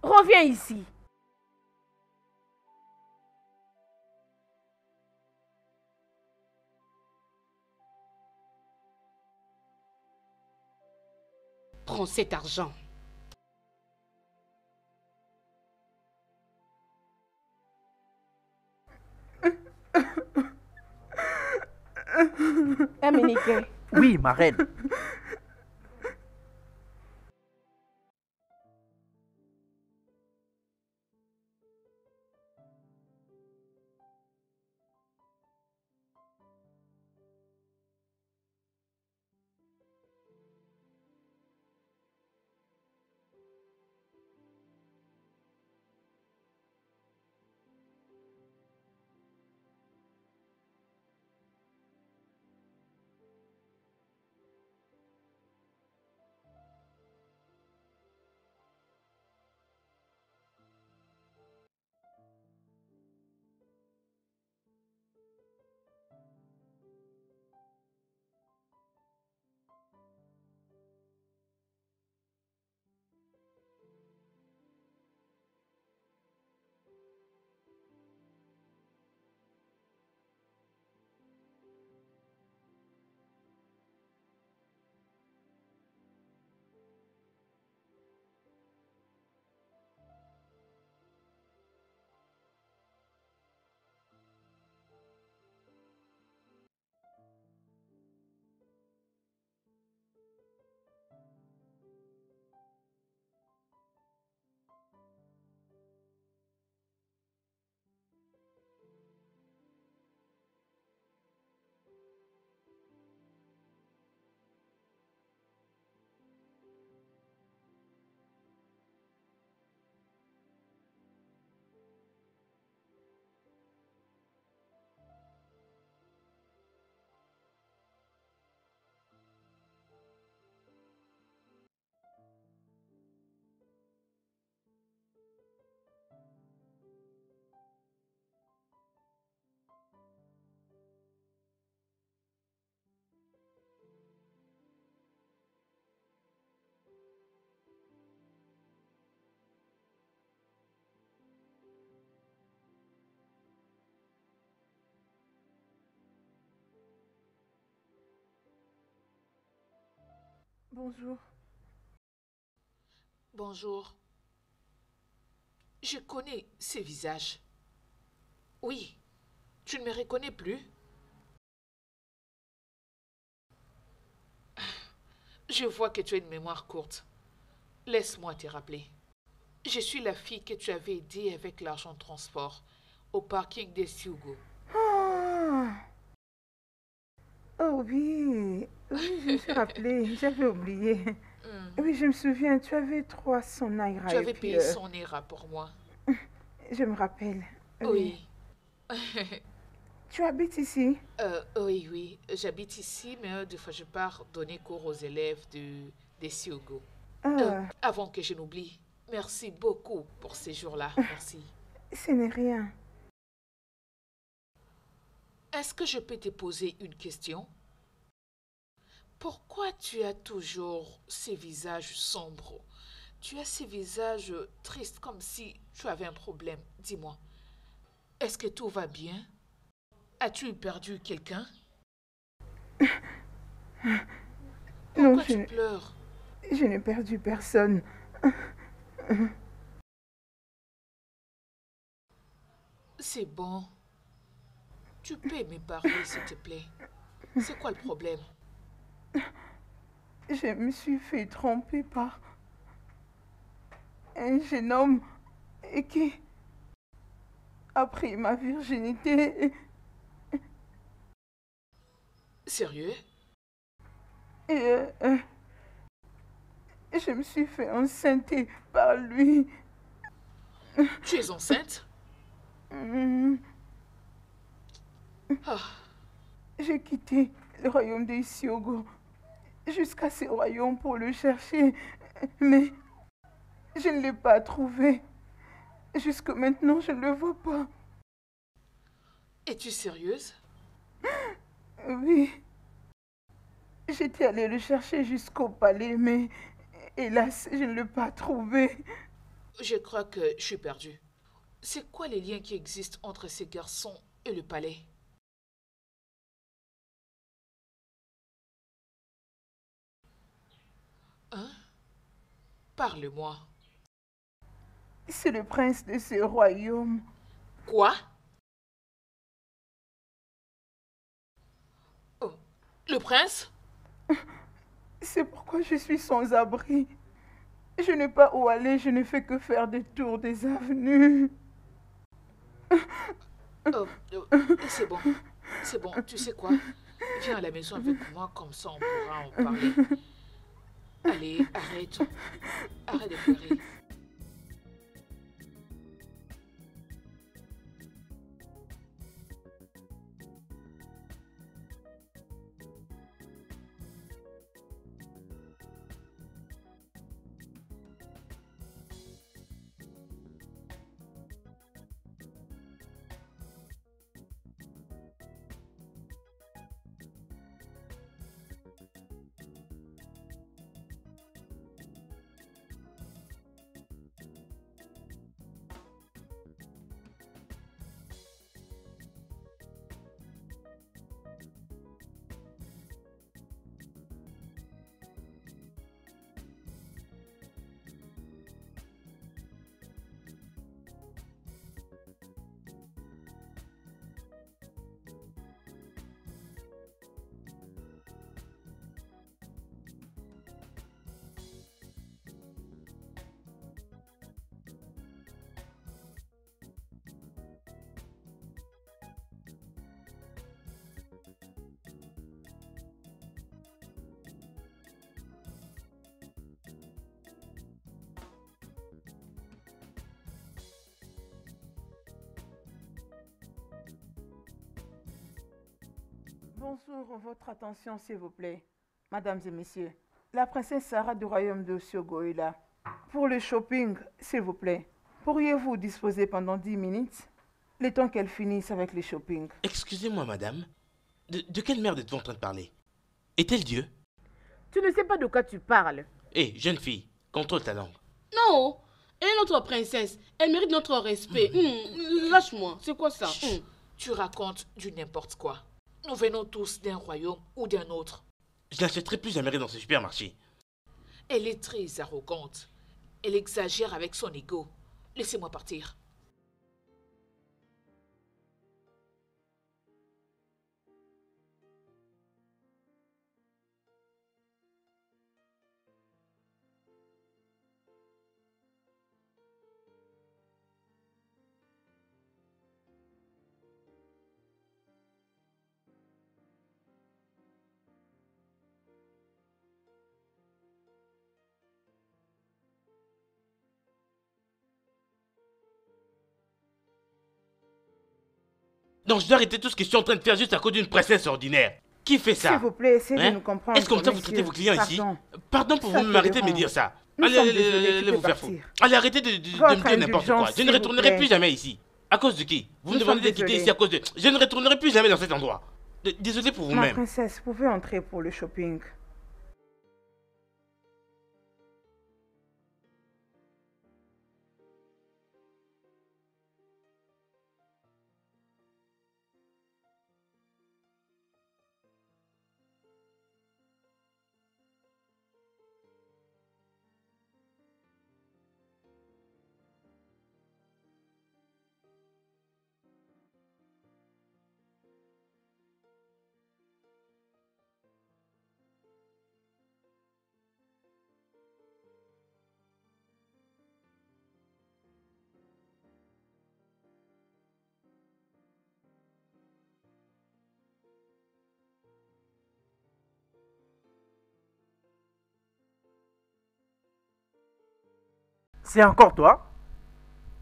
C: Reviens ici. Prends cet argent. Aminique,
D: Oui, ma reine.
A: Bonjour.
E: Bonjour. Je connais ces visages. Oui, tu ne me reconnais plus? Je vois que tu as une mémoire courte. Laisse-moi te rappeler. Je suis la fille que tu avais aidée avec l'argent de transport au parking des Siugo.
A: Ah. Oh oui, oui, je me suis rappelée, j'avais oublié. Oui, je me souviens, tu avais 300 naira.
E: Tu
A: et
E: avais
A: puis,
E: payé 100 naira pour moi.
A: je me rappelle.
E: Oui.
A: Tu habites ici?
E: Oui. J'habite ici, mais des fois je pars donner cours aux élèves des Siugo. Avant que je n'oublie, merci beaucoup pour ces jours-là. Merci.
A: Ce n'est rien.
E: Est-ce que je peux te poser une question? Pourquoi tu as toujours ces visages sombres? Tu as ces visages tristes comme si tu avais un problème. Dis-moi, est-ce que tout va bien? As-tu perdu quelqu'un? Pourquoi tu pleures?
A: Je n'ai perdu personne.
E: C'est bon. Tu peux me parler, s'il te plaît. C'est quoi le problème?
A: Je me suis fait tromper par un jeune homme qui a pris ma virginité.
E: Sérieux?
A: Et je me suis fait enceinte par lui.
E: Tu es enceinte?
A: J'ai quitté le royaume des Siogo jusqu'à ce royaume pour le chercher, mais je ne l'ai pas trouvé. Jusque maintenant, je ne le vois pas.
E: Es-tu sérieuse?
A: Oui. J'étais allée le chercher jusqu'au palais, mais hélas, je ne l'ai pas trouvé.
E: Je crois que je suis perdue. C'est quoi les liens qui existent entre ces garçons et le palais? Hein? Parle-moi.
A: C'est le prince de ce royaume.
E: Quoi? Oh, le prince?
A: C'est pourquoi je suis sans abri. Je n'ai pas où aller, je ne fais que faire des tours des avenues.
E: C'est bon, tu sais quoi? Viens à la maison avec moi, comme ça on pourra en parler. Allez, arrête de pleurer.
A: Bonjour, votre attention s'il vous plaît. Mesdames et messieurs, la princesse Sarah du royaume de Siogo est là. Pour le shopping, s'il vous plaît, pourriez-vous disposer pendant 10 minutes, le temps qu'elle finisse avec le shopping?
G: Excusez-moi, madame. De quelle merde êtes-vous en train de parler? Est-elle Dieu?
C: Tu ne sais pas de quoi tu parles.
G: Hé, jeune fille, contrôle ta langue.
I: Non, elle est notre princesse. Elle mérite notre respect. Lâche-moi, c'est quoi ça?
E: Tu racontes du n'importe quoi. Nous venons tous d'un royaume ou d'un autre.
G: Je n'achèterai plus jamais dans ce supermarché.
E: Elle est très arrogante. Elle exagère avec son ego. Laissez-moi partir.
G: Donc je dois arrêter tout ce que je suis en train de faire juste à cause d'une princesse ordinaire. Qui fait ça?
A: S'il vous plaît, essayez
G: Hein?
A: de nous comprendre.
G: Est-ce comme ça vous
A: messieurs.
G: traitez vos clients ici?
A: Pardon.
G: Pardon pour
A: Ça
G: vous
A: te
G: m'arrêter de me
A: dérange.
G: dire ça.
A: Nous
G: Allez,
A: sommes
G: allez,
A: désolés,
G: allez,
A: tu
G: allez
A: peux
G: vous faire
A: partir.
G: foutre. Allez, arrêtez de me
A: Votre
G: dire n'importe quoi.
A: indulgence,
G: Je ne
A: s'il vous
G: retournerai
A: plaît.
G: plus jamais ici. À cause de qui? Vous me
A: Nous
G: demandez de
A: sommes
G: quitter
A: désolés.
G: ici à cause de... Je ne retournerai plus jamais dans cet endroit. Désolé pour
A: Ma
G: vous-même.
A: princesse, vous pouvez entrer pour le shopping.
D: C'est encore toi?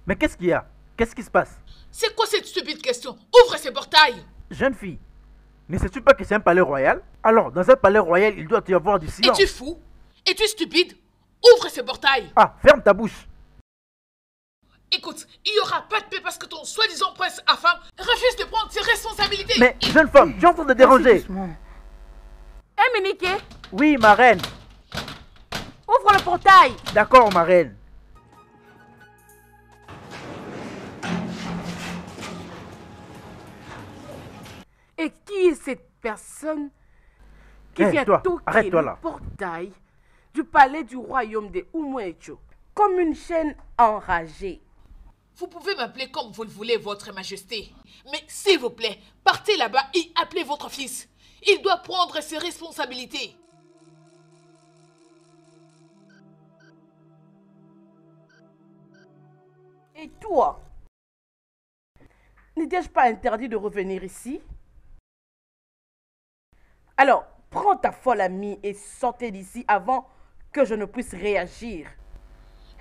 D: Mais qu'est-ce qu'il y a? Qu'est-ce qui se passe?
E: C'est quoi cette stupide question? Ouvre ces portails!
D: Jeune fille, ne sais-tu pas que c'est un palais royal? Alors, dans un palais royal, il doit y avoir du silence.
E: Es-tu fou? Es-tu stupide? Ouvre ces portails!
D: Ah, ferme ta bouche.
E: Écoute, il n'y aura pas de paix parce que ton soi-disant prince Afam refuse de prendre ses responsabilités.
D: Mais, jeune femme, tu es en train de déranger.
A: Doucement.
C: Hé, Miniké,
D: Oui, ma reine.
C: ouvre le portail.
D: D'accord, ma reine.
C: Et qui est cette personne qui
D: Hé,
C: vient
D: toi,
C: toquer
D: arrête-toi
C: le
D: là.
C: portail du palais du royaume des Umwecho comme une chaîne enragée?
E: Vous pouvez m'appeler comme vous le voulez, votre majesté. Mais s'il vous plaît, partez là-bas et appelez votre fils. Il doit prendre ses responsabilités.
C: Et toi? N'étais-je pas interdit de revenir ici? Alors, prends ta folle amie et sortez d'ici avant que je ne puisse réagir.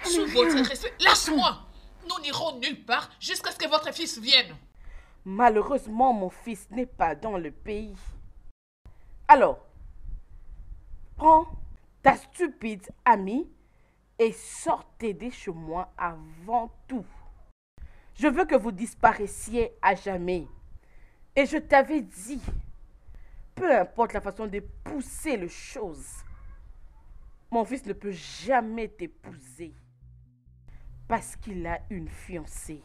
E: Sous votre respect, lâche-moi. Nous n'irons nulle part jusqu'à ce que votre fils vienne.
C: Malheureusement, mon fils n'est pas dans le pays. Alors, prends ta stupide amie et sortez de chez moi avant tout. Je veux que vous disparaissiez à jamais. Et je t'avais dit, peu importe la façon de pousser les choses, mon fils ne peut jamais t'épouser parce qu'il a une fiancée.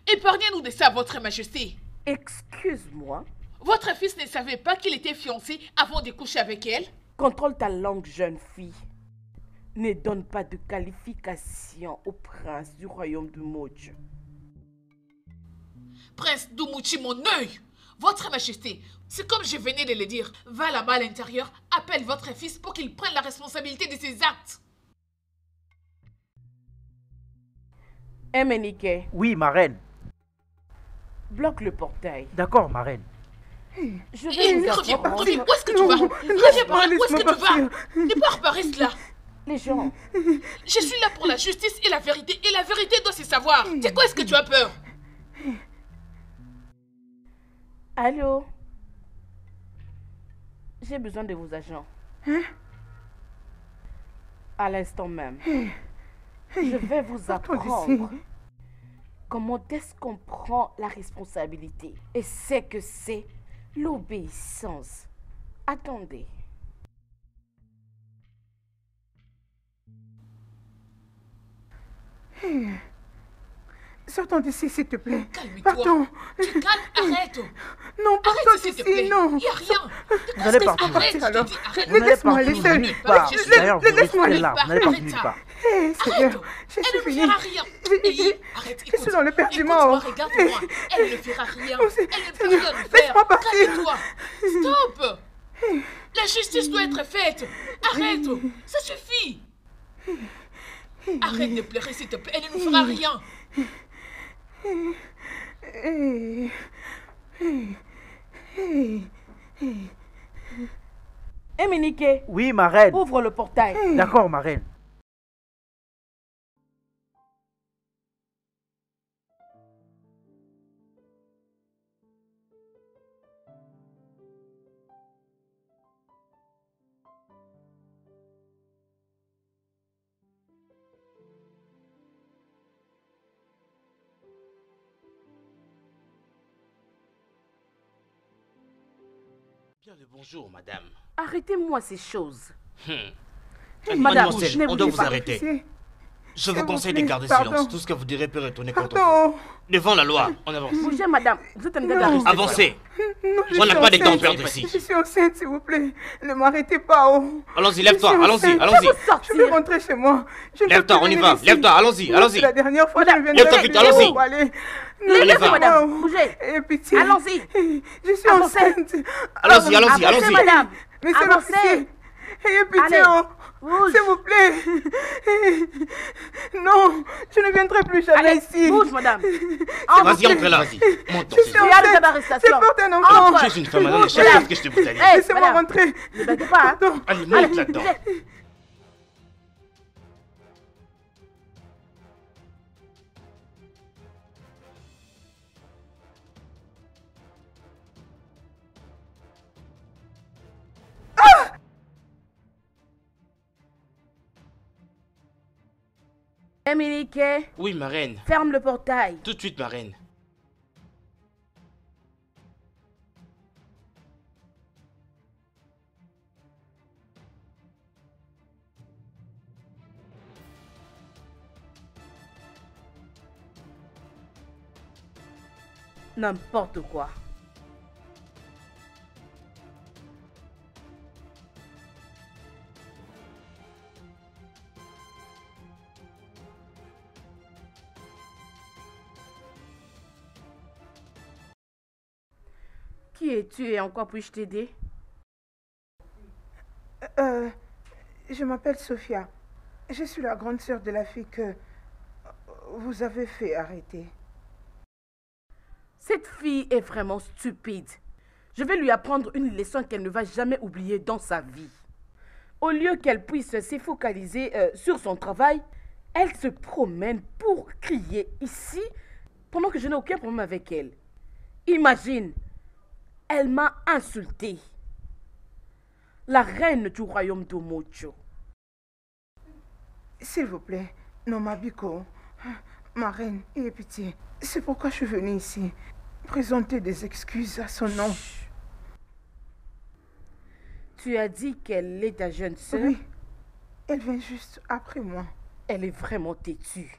E: Épargnez-nous de ça, votre majesté.
C: Excuse-moi,
E: Votre fils ne savait pas qu'il était fiancé avant de coucher avec elle?
C: contrôle ta langue, jeune fille. Ne donne pas de qualification au prince du royaume de Mojo.
E: Prince Dumuchi, mon œil! Votre majesté, c'est comme je venais de le dire. Va là-bas à l'intérieur, appelle votre fils pour qu'il prenne la responsabilité de ses actes.
C: Emenike,
D: Oui, ma reine.
C: bloque le portail.
D: D'accord, ma reine.
C: Je vais
E: Hé,
C: vous
E: reviens,
C: apprendre.
E: reviens, où est-ce que tu vas? Reviens par là, où est-ce que tu vas? Ne pas par là.
C: Les gens,
E: Je suis là pour la justice et la vérité doit se savoir. C'est quoi est-ce que tu as peur?
C: allô? J'ai besoin de vos agents. À l'instant même. Je vais vous apprendre comment est-ce qu'on prend la responsabilité. Et c'est que c'est l'obéissance. Attendez.
A: Sortons d'ici, s'il te plaît.
E: Calme-toi.
A: Partons.
E: Tu calmes, arrête.
A: Non, partons
E: Arrête, s'il te plaît.
A: d'ici, non.
E: Il n'y a rien.
D: Vous n'allez pas
E: Arrête,
A: alors.
E: je te dis, arrête.
D: Vous n'allez
A: Laisse-moi
D: pas
A: aller
D: partir
A: seule.
D: nulle part. D'ailleurs, vous
A: Laisse-moi
D: restez
A: aller.
D: là. Vous n'allez pas
E: Arrête
D: nulle
E: ça.
D: part.
A: Hé, Seigneur, je
E: Elle
A: suis
E: ne
A: finie.
E: fera rien. Hey, arrête,
A: Je suis dans le perdument.
E: Écoute-moi, regarde-moi. Elle ne fera rien.
A: Oh, c'est-
E: Elle ne peut rien nous faire.
A: laisse-moi partir.
E: Calme-toi. Stop. La justice doit être faite. Arrête. Ça suffit. Arrête de pleurer, s'il te plaît. Elle ne nous fera rien.
C: Éminique,
D: Oui, ma reine.
C: ouvre le portail.
D: D'accord, ma reine.
G: Bien le bonjour, madame.
C: Arrêtez-moi ces choses.
B: Madame,
C: ne
B: on doit
C: bougez
B: vous
C: pas.
B: arrêter.
A: C'est-
B: Je
A: S'il
B: vous
A: vous
B: conseille de
A: plaît,
B: garder
A: pardon.
B: silence. Tout ce que vous direz peut retourner contre vous.
A: Pardon.
B: Devant la loi, on avance.
C: Bougez, madame. Vous êtes un gars
A: Non.
C: d'arrêt.
B: Avancez.
A: Non, je
B: On n'a
A: suis
B: pas de temps à
A: enceinte.
B: perdre ici.
A: Je suis enceinte, s'il vous plaît. Ne m'arrêtez pas. Oh.
B: Allons-y, lève-toi.
A: Je suis
B: Allons-y,
A: enceinte.
B: allons-y.
A: Je vais rentrer chez moi. Je ne peux
B: Lève-toi,
A: plus
B: on y
A: venir
B: va.
A: ici.
B: Lève-toi, allons-y,
A: Non,
B: allons-y.
A: c'est la dernière fois que je viens de
B: Lève-toi
A: faire
B: vite,
A: une
B: allons-y.
A: vidéo. Allez.
B: Allez, va.
C: madame.
A: Oh.
C: Bougez.
A: Eh, pitié.
C: Allons-y.
A: Je suis
C: Avancez.
A: enceinte.
B: Allons-y, allons-y,
C: Avancez,
B: allons-y.
C: madame.
A: Monsieur
C: Avancez.
A: l'officier. Ayez pitié.
C: Allez.
A: Oh.
C: Bouge.
A: S'il vous plaît. Non, je ne viendrai plus jamais
C: Allez,
A: ici.
C: bouge, madame.
B: Vas-y, entre là, vas-y. Monte dans
A: Je
B: ces
A: suis
B: eaux.
C: Il y a
A: enceinte.
C: des arrestations.
A: Je porte un enfant.
C: Entre.
B: Je suis une femme, madame.
C: Bouge,
B: Chaque
C: madame.
B: chose que je te brutalise.
C: Hey,
A: Laissez-moi
C: madame.
A: rentrer.
C: Ne battez pas, hein.
A: Pardon.
B: Allez, monte là-dedans.
C: bougez. Éminique,
B: Oui, ma reine.
C: ferme le portail.
B: Tout de suite, ma reine.
C: N'importe quoi. Qui es-tu et en quoi puis-je t'aider?
A: Je m'appelle Sophia. Je suis la grande sœur de la fille que vous avez fait arrêter.
C: Cette fille est vraiment stupide. Je vais lui apprendre une leçon qu'elle ne va jamais oublier dans sa vie. Au lieu qu'elle puisse se focaliser sur son travail, elle se promène pour crier ici pendant que je n'ai aucun problème avec elle. Imagine, elle m'a insultée. La reine du royaume de Mocho.
A: S'il vous plaît, non, ma Biko, ma reine, ayez pitié. C'est pourquoi je suis venue ici. Présenter des excuses à son nom.
C: Tu as dit qu'elle est ta jeune sœur?
A: Oui, elle vient juste après moi.
C: Elle est vraiment têtue.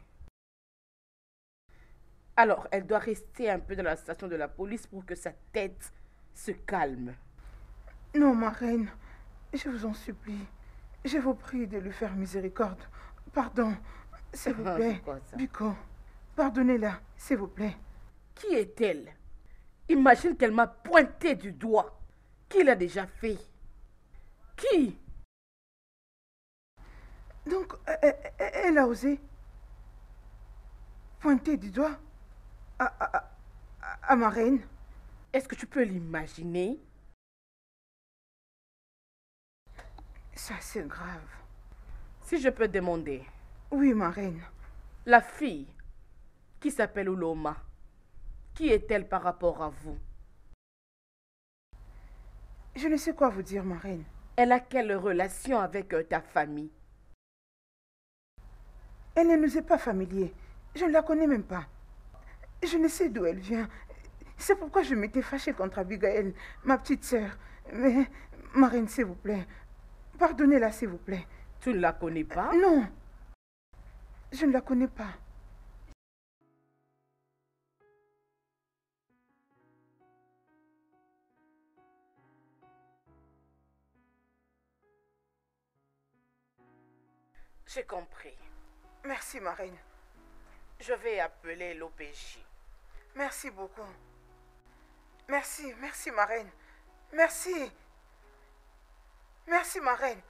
C: Alors, elle doit rester un peu dans la station de la police pour que sa tête se calme.
A: Non, ma reine, je vous en supplie. Je vous prie de lui faire miséricorde. Pardon, s'il vous plaît.
C: C'est quoi ça?
A: Biko, pardonnez-la, s'il vous plaît.
C: Qui est-elle? Imagine qu'elle m'a pointé du doigt. Qui l'a déjà fait? Qui?
A: Donc, elle a osé pointer du doigt à ma reine.
C: Est-ce que tu peux l'imaginer?
A: Ça, c'est grave.
C: Si je peux demander,
A: Oui, ma reine.
C: la fille qui s'appelle Uloma, qui est-elle par rapport à vous?
A: Je ne sais quoi vous dire, ma reine.
C: Elle a quelle relation avec ta famille?
A: Elle ne nous est pas familière. Je ne la connais même pas. Je ne sais d'où elle vient. C'est pourquoi je m'étais fâchée contre Abigail, ma petite sœur. Mais, ma reine, s'il vous plaît, pardonnez-la, s'il vous plaît.
C: Tu ne la connais pas?
A: Non, je ne la connais pas.
C: J'ai compris.
A: Merci, ma reine.
C: Je vais appeler l'OPJ.
A: Merci beaucoup. Merci, merci, ma reine. Merci. Merci, ma reine.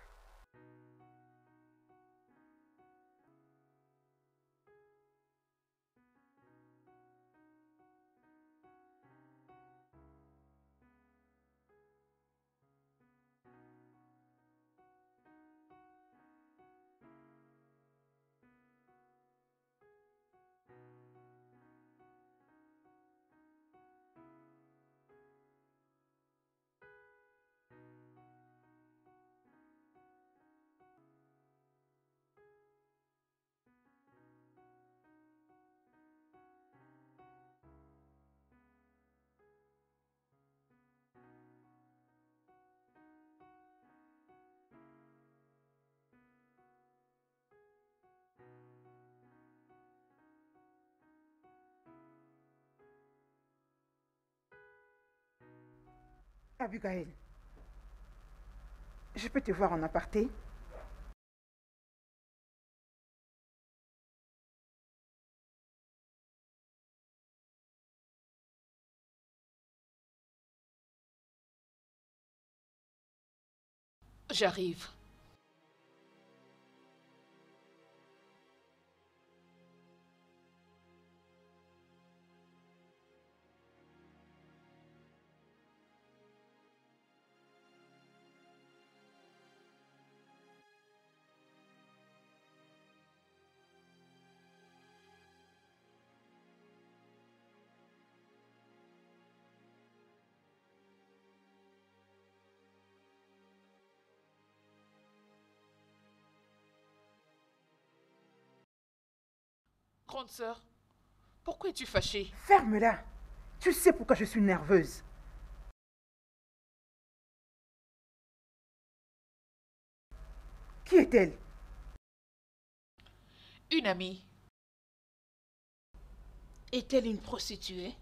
A: Abigail, je peux te voir en aparté?
E: J'arrive. Grande sœur, pourquoi es-tu fâchée?
A: Ferme-la. Tu sais pourquoi je suis nerveuse. Qui est-elle?
E: Une amie.
I: Est-elle une prostituée?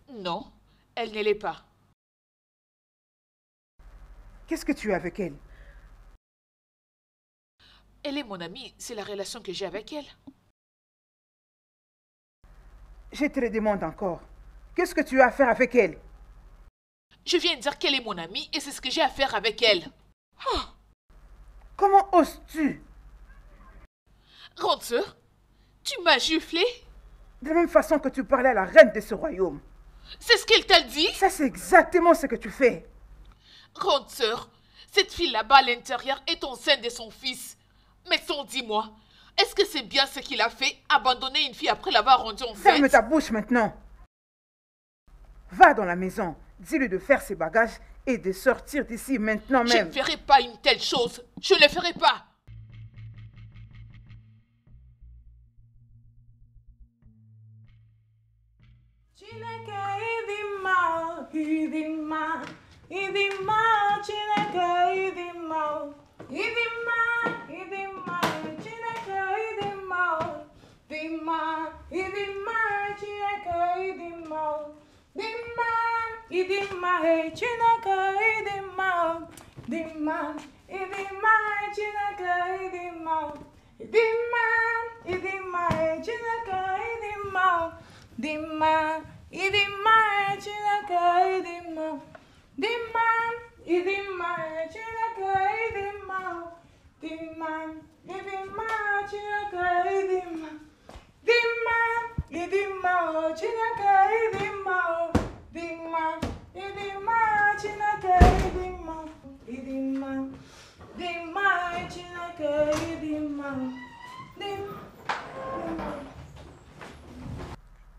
E: Non, elle ne l'est pas.
A: Qu'est-ce que tu as avec elle?
E: Elle est mon amie, c'est la relation que j'ai avec elle.
A: Je te le demande encore. Qu'est-ce que tu as à faire avec elle?
E: Je viens de dire qu'elle est mon amie et c'est ce que j'ai à faire avec elle.
A: Comment oses-tu?
E: Grande sœur, tu m'as giflé?
A: De la même façon que tu parlais à la reine de ce royaume.
E: C'est ce qu'elle t'a dit?
A: Ça, c'est exactement ce que tu fais.
E: Grande sœur, cette fille là-bas à l'intérieur est enceinte de son fils. Mais son, dis-moi, est-ce que c'est bien ce qu'il a fait, abandonner une fille après l'avoir rendue enceinte?
A: Ferme ta bouche maintenant. Va dans la maison, dis-lui de faire ses bagages et de sortir d'ici maintenant
E: Je
A: même.
E: ne ferai pas une telle chose. Je ne le ferai pas.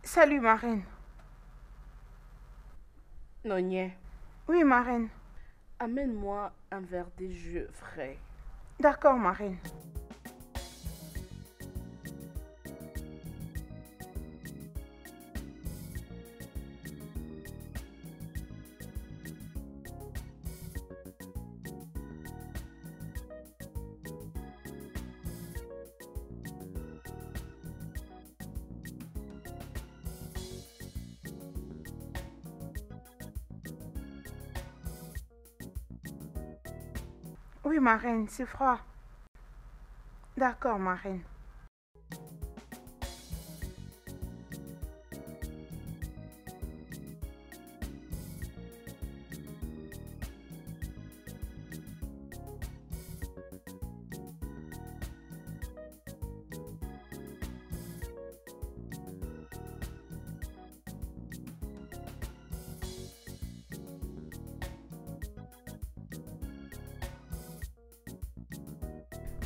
A: Salut, ma reine.
C: Nogné,
A: Oui, ma reine.
C: amène-moi un verre de jus frais.
A: D'accord, ma reine. Oui, ma reine, c'est froid. D'accord, ma reine.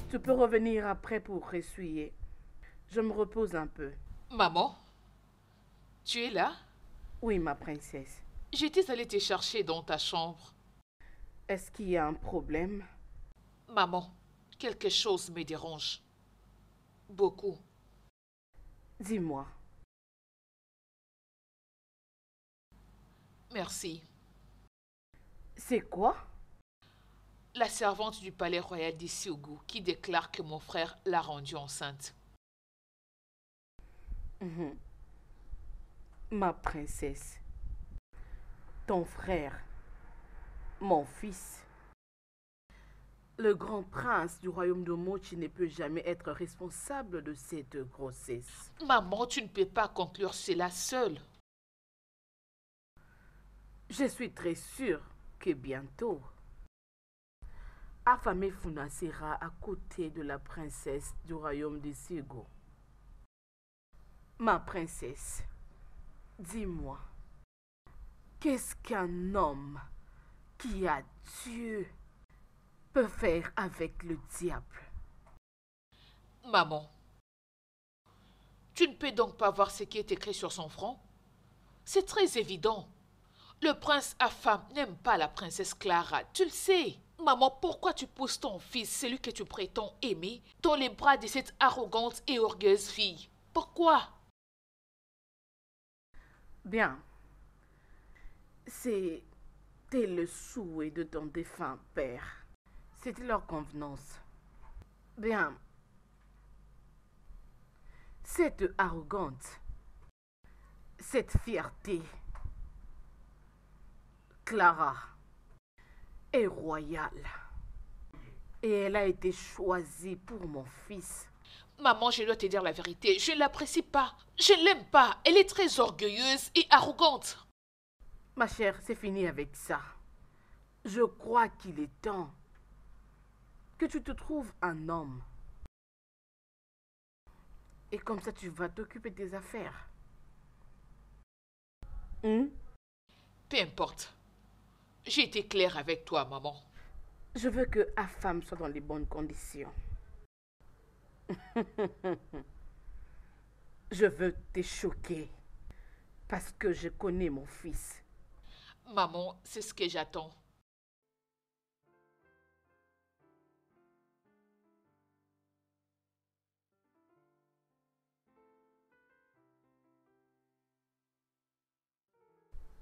C: Tu peux revenir après pour essuyer. Je me repose un peu.
E: Maman, tu es là?
C: Oui, ma princesse.
E: J'étais allée te chercher dans ta chambre.
C: Est-ce qu'il y a un problème?
E: Maman, quelque chose me dérange. Beaucoup.
C: Dis-moi.
E: Merci.
C: C'est quoi?
E: La servante du palais royal d'Issiougou qui déclare que mon frère l'a rendue enceinte.
C: Ma princesse, ton frère, mon fils, le grand prince du royaume de Mochi ne peut jamais être responsable de cette grossesse.
E: Maman, tu ne peux pas conclure cela seule.
C: Je suis très sûre que bientôt, Afamé Funa sera à côté de la princesse du royaume de Sigo. Ma princesse, dis-moi, qu'est-ce qu'un homme qui a Dieu peut faire avec le diable?
E: Maman, tu ne peux donc pas voir ce qui est écrit sur son front? C'est très évident. Le prince Afam n'aime pas la princesse Clara, tu le sais. Maman, pourquoi tu pousses ton fils, celui que tu prétends aimer, dans les bras de cette arrogante et orgueilleuse fille? Pourquoi?
C: Bien. C'était le souhait de ton défunt père. C'était leur convenance. Bien. Cette arrogante, cette fierté, Clara est royale. Et elle a été choisie pour mon fils.
E: Maman, je dois te dire la vérité. Je ne l'apprécie pas. Je ne l'aime pas. Elle est très orgueilleuse et arrogante.
C: Ma chère, c'est fini avec ça. Je crois qu'il est temps que tu te trouves un homme. Et comme ça, tu vas t'occuper des affaires.
E: Peu importe. J'ai été claire avec toi, maman.
C: Je veux que Afam soit dans les bonnes conditions. Je veux te choquer parce que je connais mon fils.
E: Maman, c'est ce que j'attends.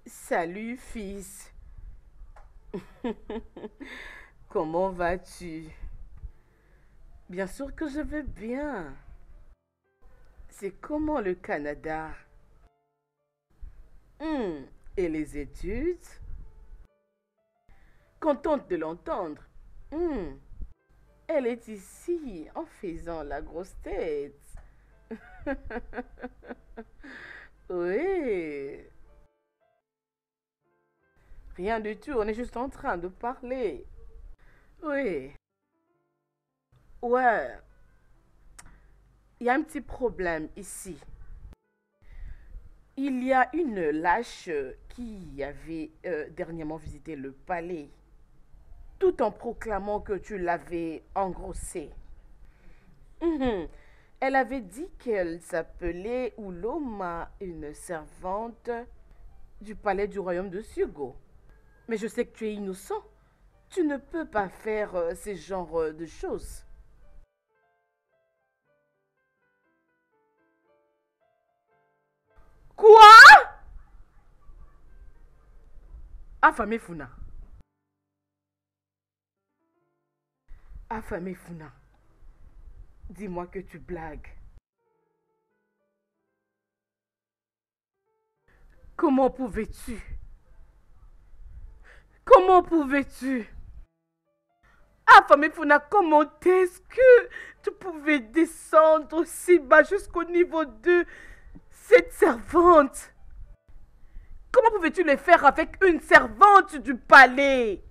C: Salut, fils. Comment vas-tu? Bien sûr que je vais bien. C'est comment le Canada? Et les études? Contente de l'entendre. Elle est ici en faisant la grosse tête. Oui. Rien du tout, on est juste en train de parler. Oui. Ouais. Il y a un petit problème ici. Il y a une lâche qui avait dernièrement visité le palais, tout en proclamant que tu l'avais engrossée. Elle avait dit qu'elle s'appelait Uloma, une servante du palais du royaume de Sugo. Mais je sais que tu es innocent. Tu ne peux pas faire ce genre de choses. Quoi? Afamé Funa. Afamé Funa. Dis-moi que tu blagues. Comment pouvais-tu? Comment pouvais-tu? Afamefuna, comment est-ce que tu pouvais descendre aussi bas jusqu'au niveau de cette servante? Comment pouvais-tu le faire avec une servante du palais?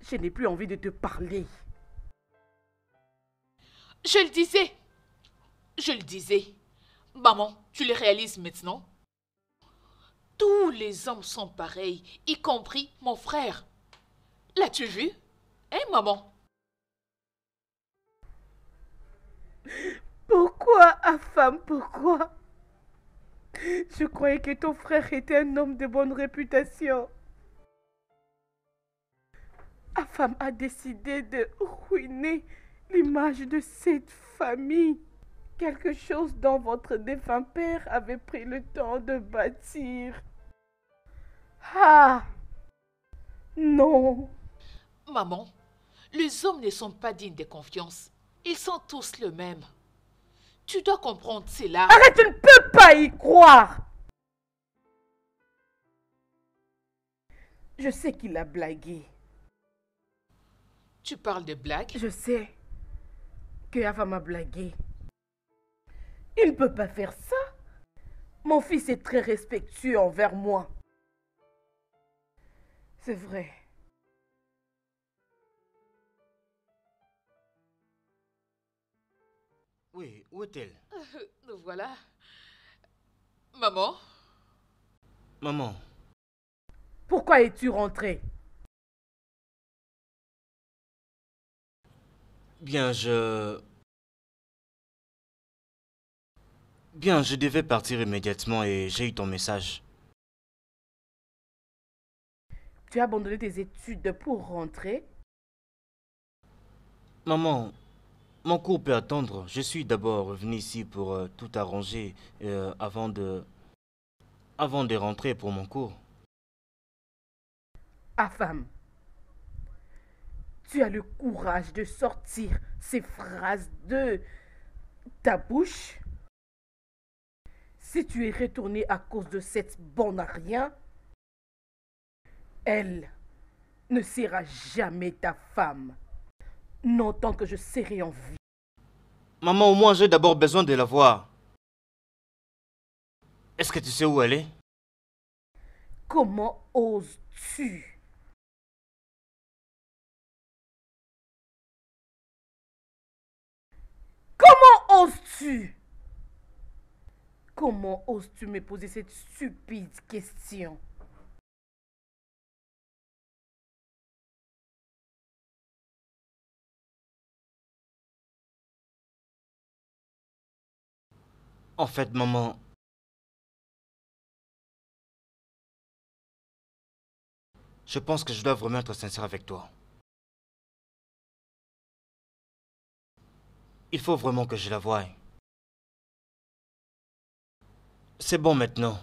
C: Je n'ai plus envie de te parler.
E: Je le disais. Maman, tu le réalises maintenant? Tous les hommes sont pareils, y compris mon frère. L'as-tu vu? Hein, maman?
C: Pourquoi, Afam, pourquoi? Je croyais que ton frère était un homme de bonne réputation. Afam a décidé de ruiner l'image de cette famille. Quelque chose dont votre défunt père avait pris le temps de bâtir. Ah! Non!
E: Maman, les hommes ne sont pas dignes de confiance. Ils sont tous le même. Tu dois comprendre cela.
C: Arrête, tu ne peux pas y croire! Je sais qu'il a blagué.
E: Tu parles de blagues?
C: Je sais que Ava m'a blagué. Il ne peut pas faire ça. Mon fils est très respectueux envers moi. C'est vrai.
B: Oui, où est-elle?
E: Nous voilà. Maman?
B: Maman,
C: Pourquoi es-tu rentré?
B: bien, je devais partir immédiatement et j'ai eu ton message.
C: Tu as abandonné tes études pour rentrer?
B: Maman, mon cours peut attendre. Je suis d'abord revenu ici pour tout arranger avant de rentrer pour mon cours.
C: Afam, tu as le courage de sortir ces phrases de ta bouche? Si tu es retourné à cause de cette bonne à rien, elle ne sera jamais ta femme, non tant que je serai en vie.
B: Maman, au moins j'ai d'abord besoin de la voir. Est-ce que tu sais où elle est?
C: Comment oses-tu? Comment oses-tu? Comment oses-tu me poser cette stupide question?
B: En fait, maman, je pense que je dois vraiment être sincère avec toi. Il faut vraiment que je la voie. C'est bon maintenant.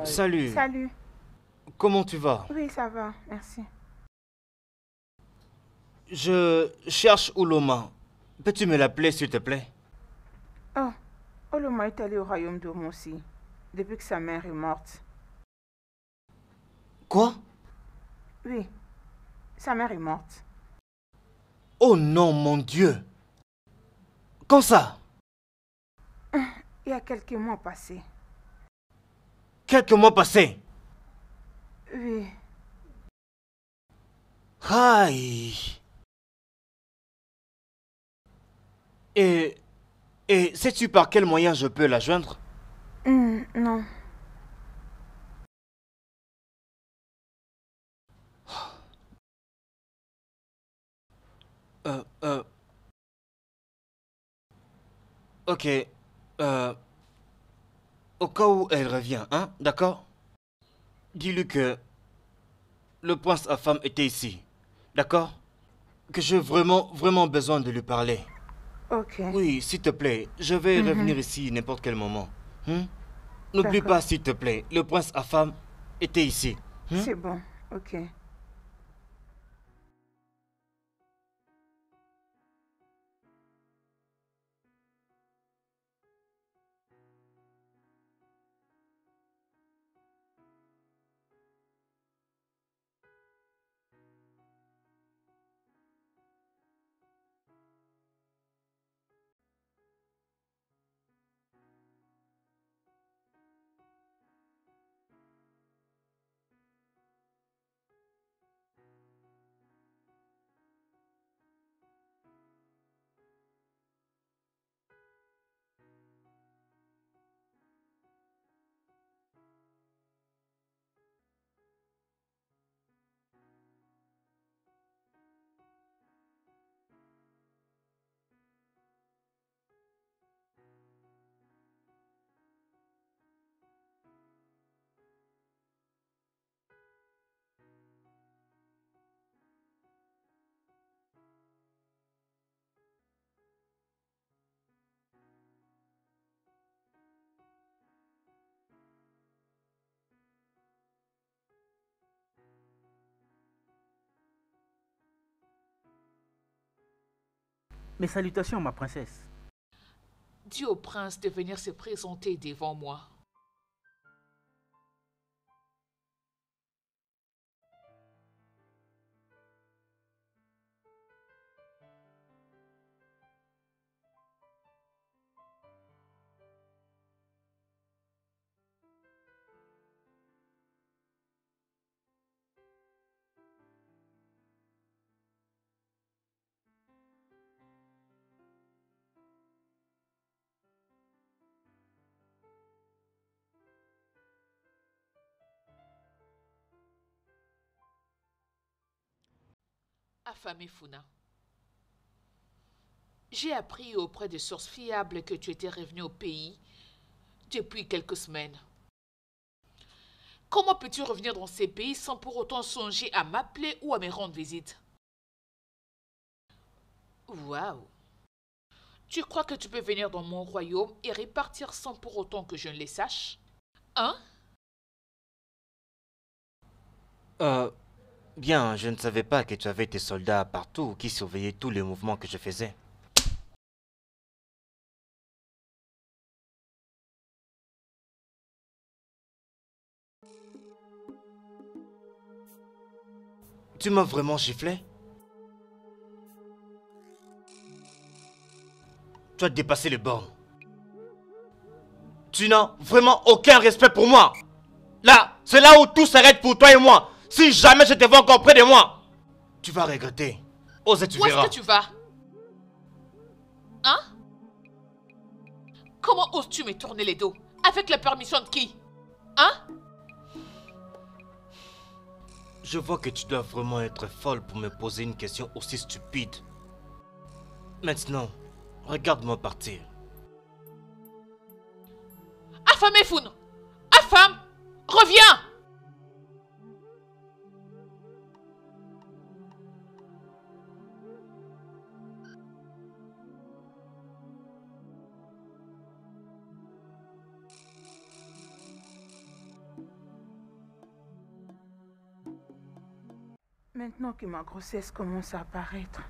B: Salut.
A: Salut.
B: Comment tu vas?
A: Oui, ça va, merci.
B: Je cherche Ouloma. Peux-tu me l'appeler, s'il te plaît?
A: Oh, Oloma est allé au royaume d'Omo aussi, depuis que sa mère est morte.
B: Quoi?
A: Oui, sa mère est morte.
B: Oh non, mon Dieu! Quand ça?
A: il y a quelques mois passés.
B: Quelques mois passés.
A: Oui.
B: Aïe. Et sais-tu par quel moyen je peux la joindre?
A: Non.
B: Ok. Au cas où elle revient, hein, d'accord? Dis-lui que le prince Afam était ici, d'accord? Que j'ai vraiment besoin de lui parler.
A: Ok.
B: Oui, s'il te plaît, je vais revenir ici n'importe quel moment. N'oublie
A: D'accord.
B: pas, s'il te plaît, le prince Afam était ici.
A: C'est bon, ok.
D: Mes salutations, ma princesse.
E: Dis au prince de venir se présenter devant moi. Affamé Funa. J'ai appris auprès de sources fiables que tu étais revenu au pays depuis quelques semaines. Comment peux-tu revenir dans ces pays sans pour autant songer à m'appeler ou à me rendre visite? Waouh! Tu crois que tu peux venir dans mon royaume et repartir sans pour autant que je ne les sache? Hein?
B: Bien, je ne savais pas que tu avais tes soldats partout qui surveillaient tous les mouvements que je faisais. Tu m'as vraiment giflé? Tu as dépassé les bornes. Tu n'as vraiment aucun respect pour moi. Là, c'est là où tout s'arrête pour toi et moi. Si jamais je te vois encore près de moi, tu vas regretter. Ose et tu
E: Où est-ce
B: verras.
E: que tu vas? Hein? Comment oses-tu me tourner les dos? Avec la permission de qui? Hein?
B: Je vois que tu dois vraiment être folle pour me poser une question aussi stupide. Maintenant, regarde-moi partir.
E: Affamé Foun! Affam! Reviens!
A: Maintenant que ma grossesse commence à apparaître,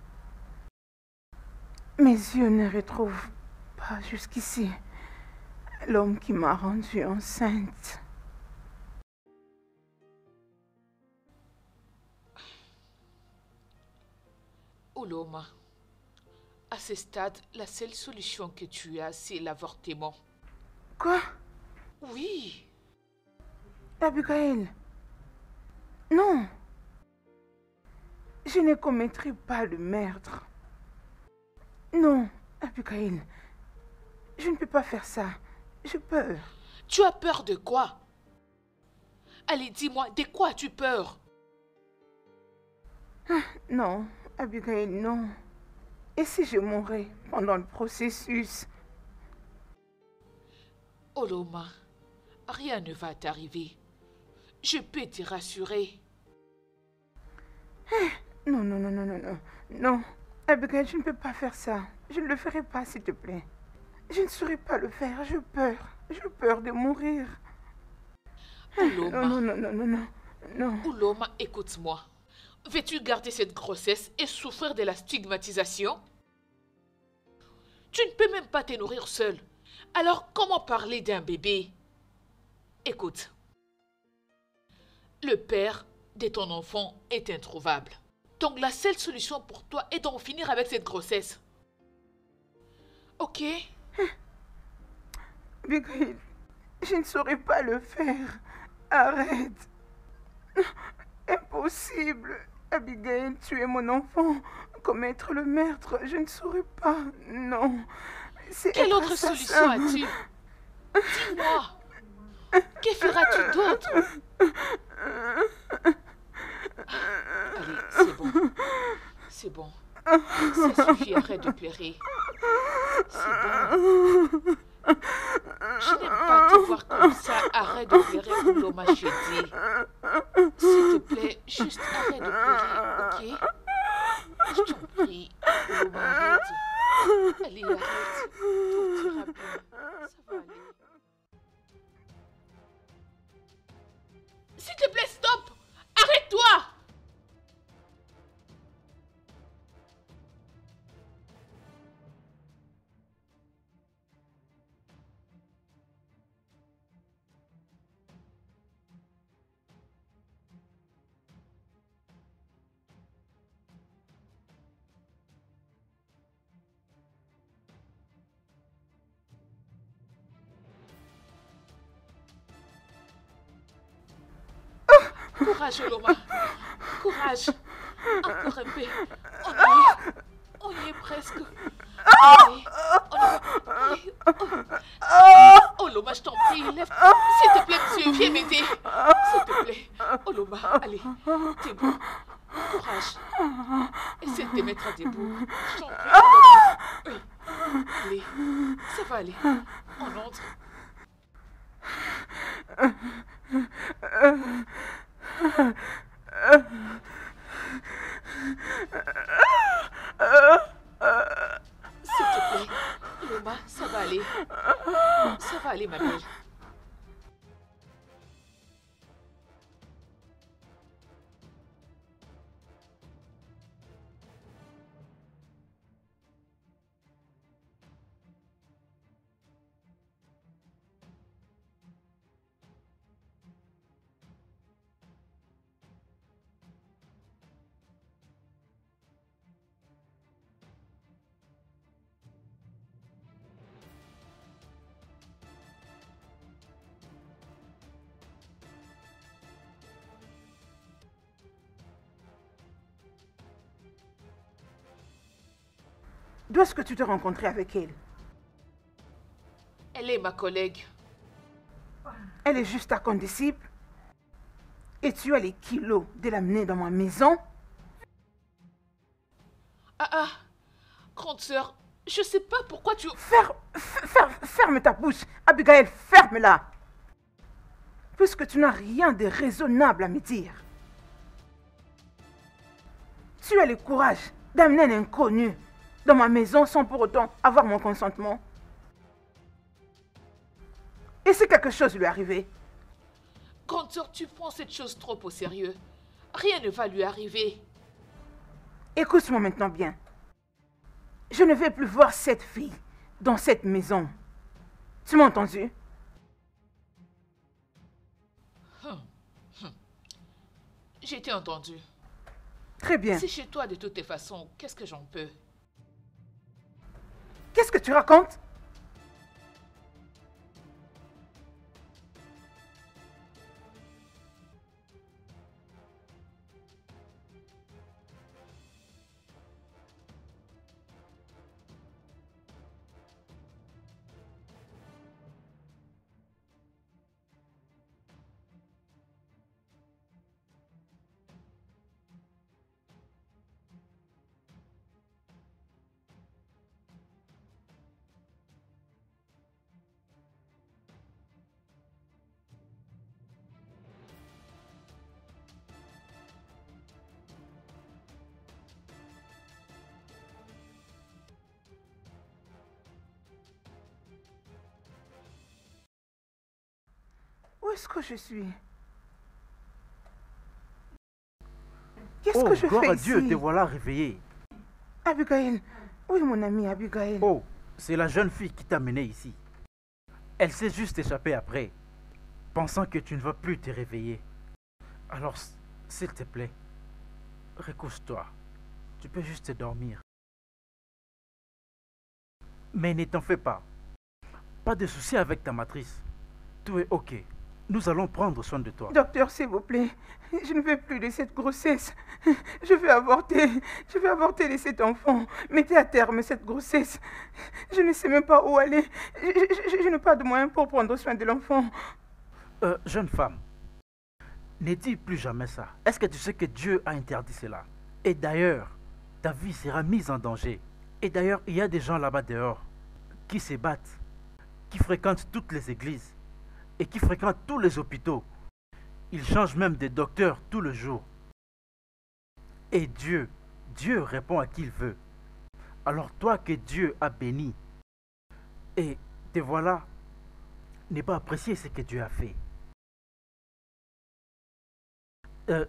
A: mes yeux ne retrouvent pas jusqu'ici l'homme qui m'a rendue enceinte.
E: Ouloma, à ce stade, la seule solution que tu as, c'est l'avortement.
A: Quoi?
E: Oui.
A: Abigail. Non. Je ne commettrai pas le meurtre. Non, Abigail. Je ne peux pas faire ça. J'ai peur.
E: Tu as peur de quoi? Allez, dis-moi, de quoi as-tu peur?
A: Non, Abigail, non. Et si je mourais pendant le processus?
E: Oloma, rien ne va t'arriver. Je peux te rassurer.
A: Non, non, non, non, non, non. Non, Abigail, je ne peux pas faire ça. Je ne le ferai pas, s'il te plaît. Je ne saurais pas le faire. J'ai peur. J'ai peur de mourir.
E: Oloma,
A: Non, non, non, non, non, non.
E: Oloma, écoute-moi. Veux-tu garder cette grossesse et souffrir de la stigmatisation? Tu ne peux même pas te nourrir seul. Alors comment parler d'un bébé? Écoute. Le père de ton enfant est introuvable. Donc la seule solution pour toi est d'en finir avec cette grossesse. Ok?
A: Abigail, je ne saurais pas le faire. Arrête. Impossible. Abigail, tu es mon enfant. Commettre le meurtre, je ne saurais pas. Non.
E: Quelle autre solution as-tu? Dis-moi. Que feras-tu d'autre? Allez, c'est bon. C'est bon. Ça suffit, arrête de pleurer. C'est bon. Je n'aime pas te voir comme ça. Arrête de pleurer, Oloma, je dis. S'il te plaît, juste arrête de pleurer, ok? Je t'en prie, Oloma, arrête. Allez, arrête. Tout ira bien. Ça va aller. S'il te plaît, stop! Arrête-toi! Courage, Oloma. Courage. Encore un peu. On y est presque. Allez. Oloma, je t'en prie, lève. S'il te plaît, monsieur, viens m'aider. S'il te plaît. Oloma, allez. T'es bon. Courage. Essaie de te mettre à debout. Je t'en prie, Oloma. Oui. Allez. Ça va aller. On entre. S'il te plaît, Oloma, ça va aller. Ça va aller, ma belle.
A: D'où est-ce que tu t'es rencontré avec elle?
E: Elle est ma collègue.
A: Elle est juste ta condisciple? Et tu as les kilos de l'amener dans ma maison?
E: Grande sœur, je sais pas pourquoi tu...
A: Ferme ta bouche. Abigail, ferme-la. Puisque tu n'as rien de raisonnable à me dire. Tu as le courage d'amener un inconnu dans ma maison sans pour autant avoir mon consentement. Et si quelque chose lui arrivait?
E: Grande sœur, tu prends cette chose trop au sérieux. Rien ne va lui arriver.
A: Écoute-moi maintenant bien. Je ne vais plus voir cette fille dans cette maison. Tu m'as entendu?
E: J'ai été entendu.
A: Très bien.
E: C'est chez toi de toutes les façons. Qu'est-ce que j'en peux?
A: Qu'est-ce que tu racontes? est-ce que je suis? Qu'est-ce
D: Oh,
A: que je
D: gloire
A: fais
D: à Dieu,
A: ici?
D: te voilà réveillé.
A: Abigail, oui mon ami Abigail.
D: Oh, c'est la jeune fille qui t'a mené ici. Elle s'est juste échappée après, pensant que tu ne vas plus te réveiller. Alors, s'il te plaît, recouche-toi. Tu peux juste dormir. Mais ne t'en fais pas. Pas de soucis avec ta matrice. Tout est ok. Nous allons prendre soin de toi.
A: Docteur, s'il vous plaît, je ne veux plus de cette grossesse. Je vais avorter. Je vais avorter de cet enfant. Mettez à terme cette grossesse. Je ne sais même pas où aller. Je n'ai pas de moyens pour prendre soin de l'enfant.
D: Jeune femme, ne dis plus jamais ça. Est-ce que tu sais que Dieu a interdit cela? Et d'ailleurs, ta vie sera mise en danger. Et d'ailleurs, il y a des gens là-bas dehors qui se battent, qui fréquentent toutes les églises et qui fréquentent tous les hôpitaux. Ils changent même de docteur tout le jour. Et Dieu répond à qui il veut. Alors toi que Dieu a béni, et te voilà, n'aie pas apprécié ce que Dieu a fait.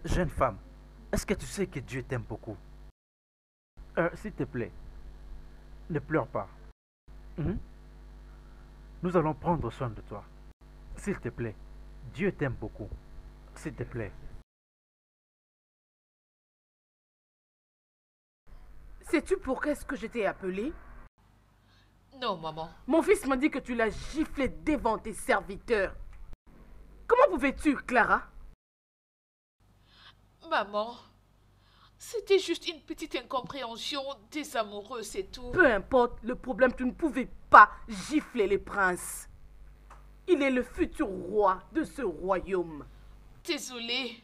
D: Jeune femme, est-ce que tu sais que Dieu t'aime beaucoup? S'il te plaît, ne pleure pas. Nous allons prendre soin de toi. S'il te plaît, Dieu t'aime beaucoup. S'il te plaît.
C: Sais-tu pourquoi est-ce que je t'ai appelé?
E: Non, maman.
C: Mon fils m'a dit que tu l'as giflé devant tes serviteurs. Comment pouvais-tu, Clara?
E: Maman, c'était juste une petite incompréhension des amoureux, c'est tout.
C: Peu importe le problème, tu ne pouvais pas gifler le prince. Il est le futur roi de ce royaume.
E: Désolée.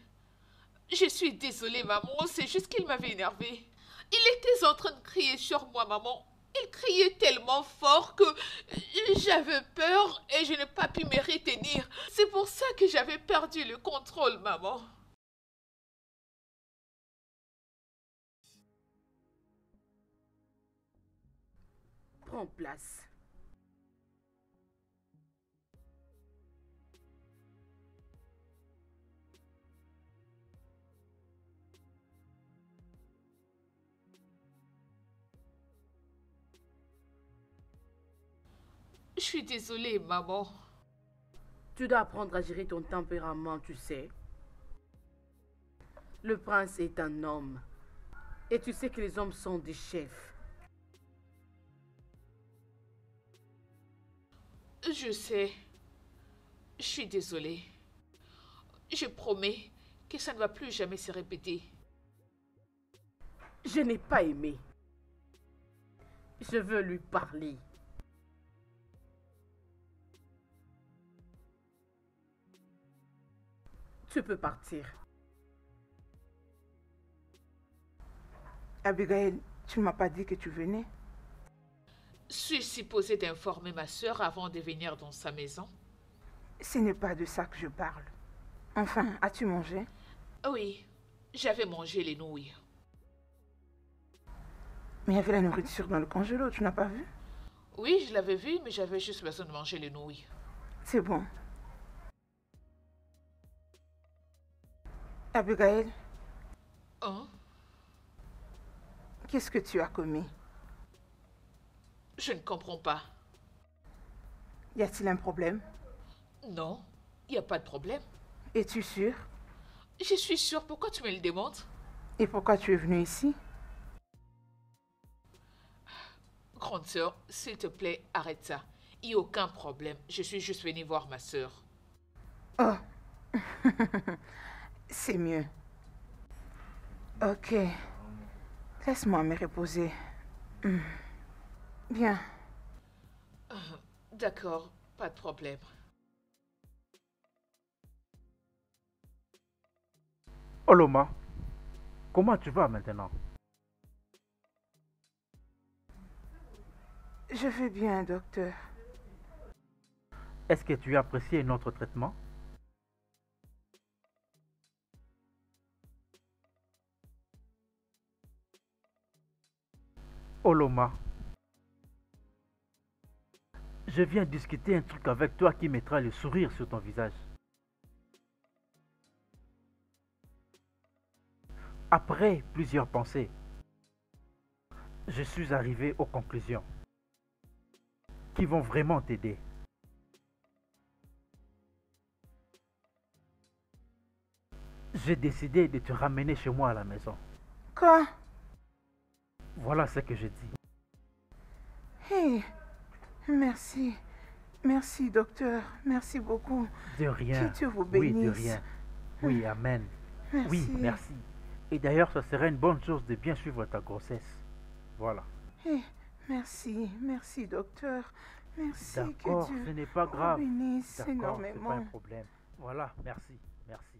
E: Je suis désolée, maman. C'est juste qu'il m'avait énervée. Il était en train de crier sur moi, maman. Il criait tellement fort que j'avais peur et je n'ai pas pu me retenir. C'est pour ça que j'avais perdu le contrôle, maman.
C: Prends place.
E: Je suis désolée, maman.
C: Tu dois apprendre à gérer ton tempérament, tu sais. Le prince est un homme. Et tu sais que les hommes sont des chefs.
E: Je sais. Je suis désolée. Je promets que ça ne va plus jamais se répéter.
C: Je n'ai pas aimé. Je veux lui parler. Tu peux partir.
A: Abigail, tu ne m'as pas dit que tu venais?
E: Suis-je supposée d'informer ma sœur avant de venir dans sa maison?
A: Ce n'est pas de ça que je parle. Enfin, as-tu mangé?
E: Oui, j'avais mangé les nouilles.
A: Mais il y avait la nourriture dans le congélo, tu n'as pas vu?
E: Oui, je l'avais vu, mais j'avais juste besoin de manger les nouilles.
A: C'est bon. Abigail,
E: Hein?
A: qu'est-ce que tu as commis?
E: Je ne comprends pas.
A: Y a-t-il un problème?
E: Non, il n'y a pas de problème.
A: Es-tu sûre?
E: Je suis sûre, pourquoi tu me le demandes?
A: Et pourquoi tu es venue ici?
E: Grande sœur, s'il te plaît, arrête ça. Il n'y a aucun problème. Je suis juste venue voir ma sœur.
A: Oh, c'est mieux. Ok, laisse-moi me reposer. Bien.
E: D'accord, pas de problème.
D: Oloma, comment tu vas maintenant?
A: Je vais bien, docteur.
D: Est-ce que tu as apprécié notre traitement? Oloma, je viens discuter un truc avec toi qui mettra le sourire sur ton visage. Après plusieurs pensées, je suis arrivé aux conclusions qui vont vraiment t'aider. J'ai décidé de te ramener chez moi à la maison.
A: Quoi?
D: Voilà ce que je dis.
A: Hey, merci. Merci, docteur. Merci beaucoup.
D: De rien.
A: Que Dieu vous
D: Oui,
A: bénisse.
D: de rien. Oui, amen.
A: Merci.
D: Oui, merci. Et d'ailleurs, ce serait une bonne chose de bien suivre ta grossesse. Voilà.
A: Hey, merci. Merci, docteur. Merci.
D: D'accord,
A: Que Dieu
D: ce n'est pas
A: vous
D: grave.
A: bénisse
D: D'accord, c'est pas
A: énormément.
D: un problème. Voilà, merci, merci.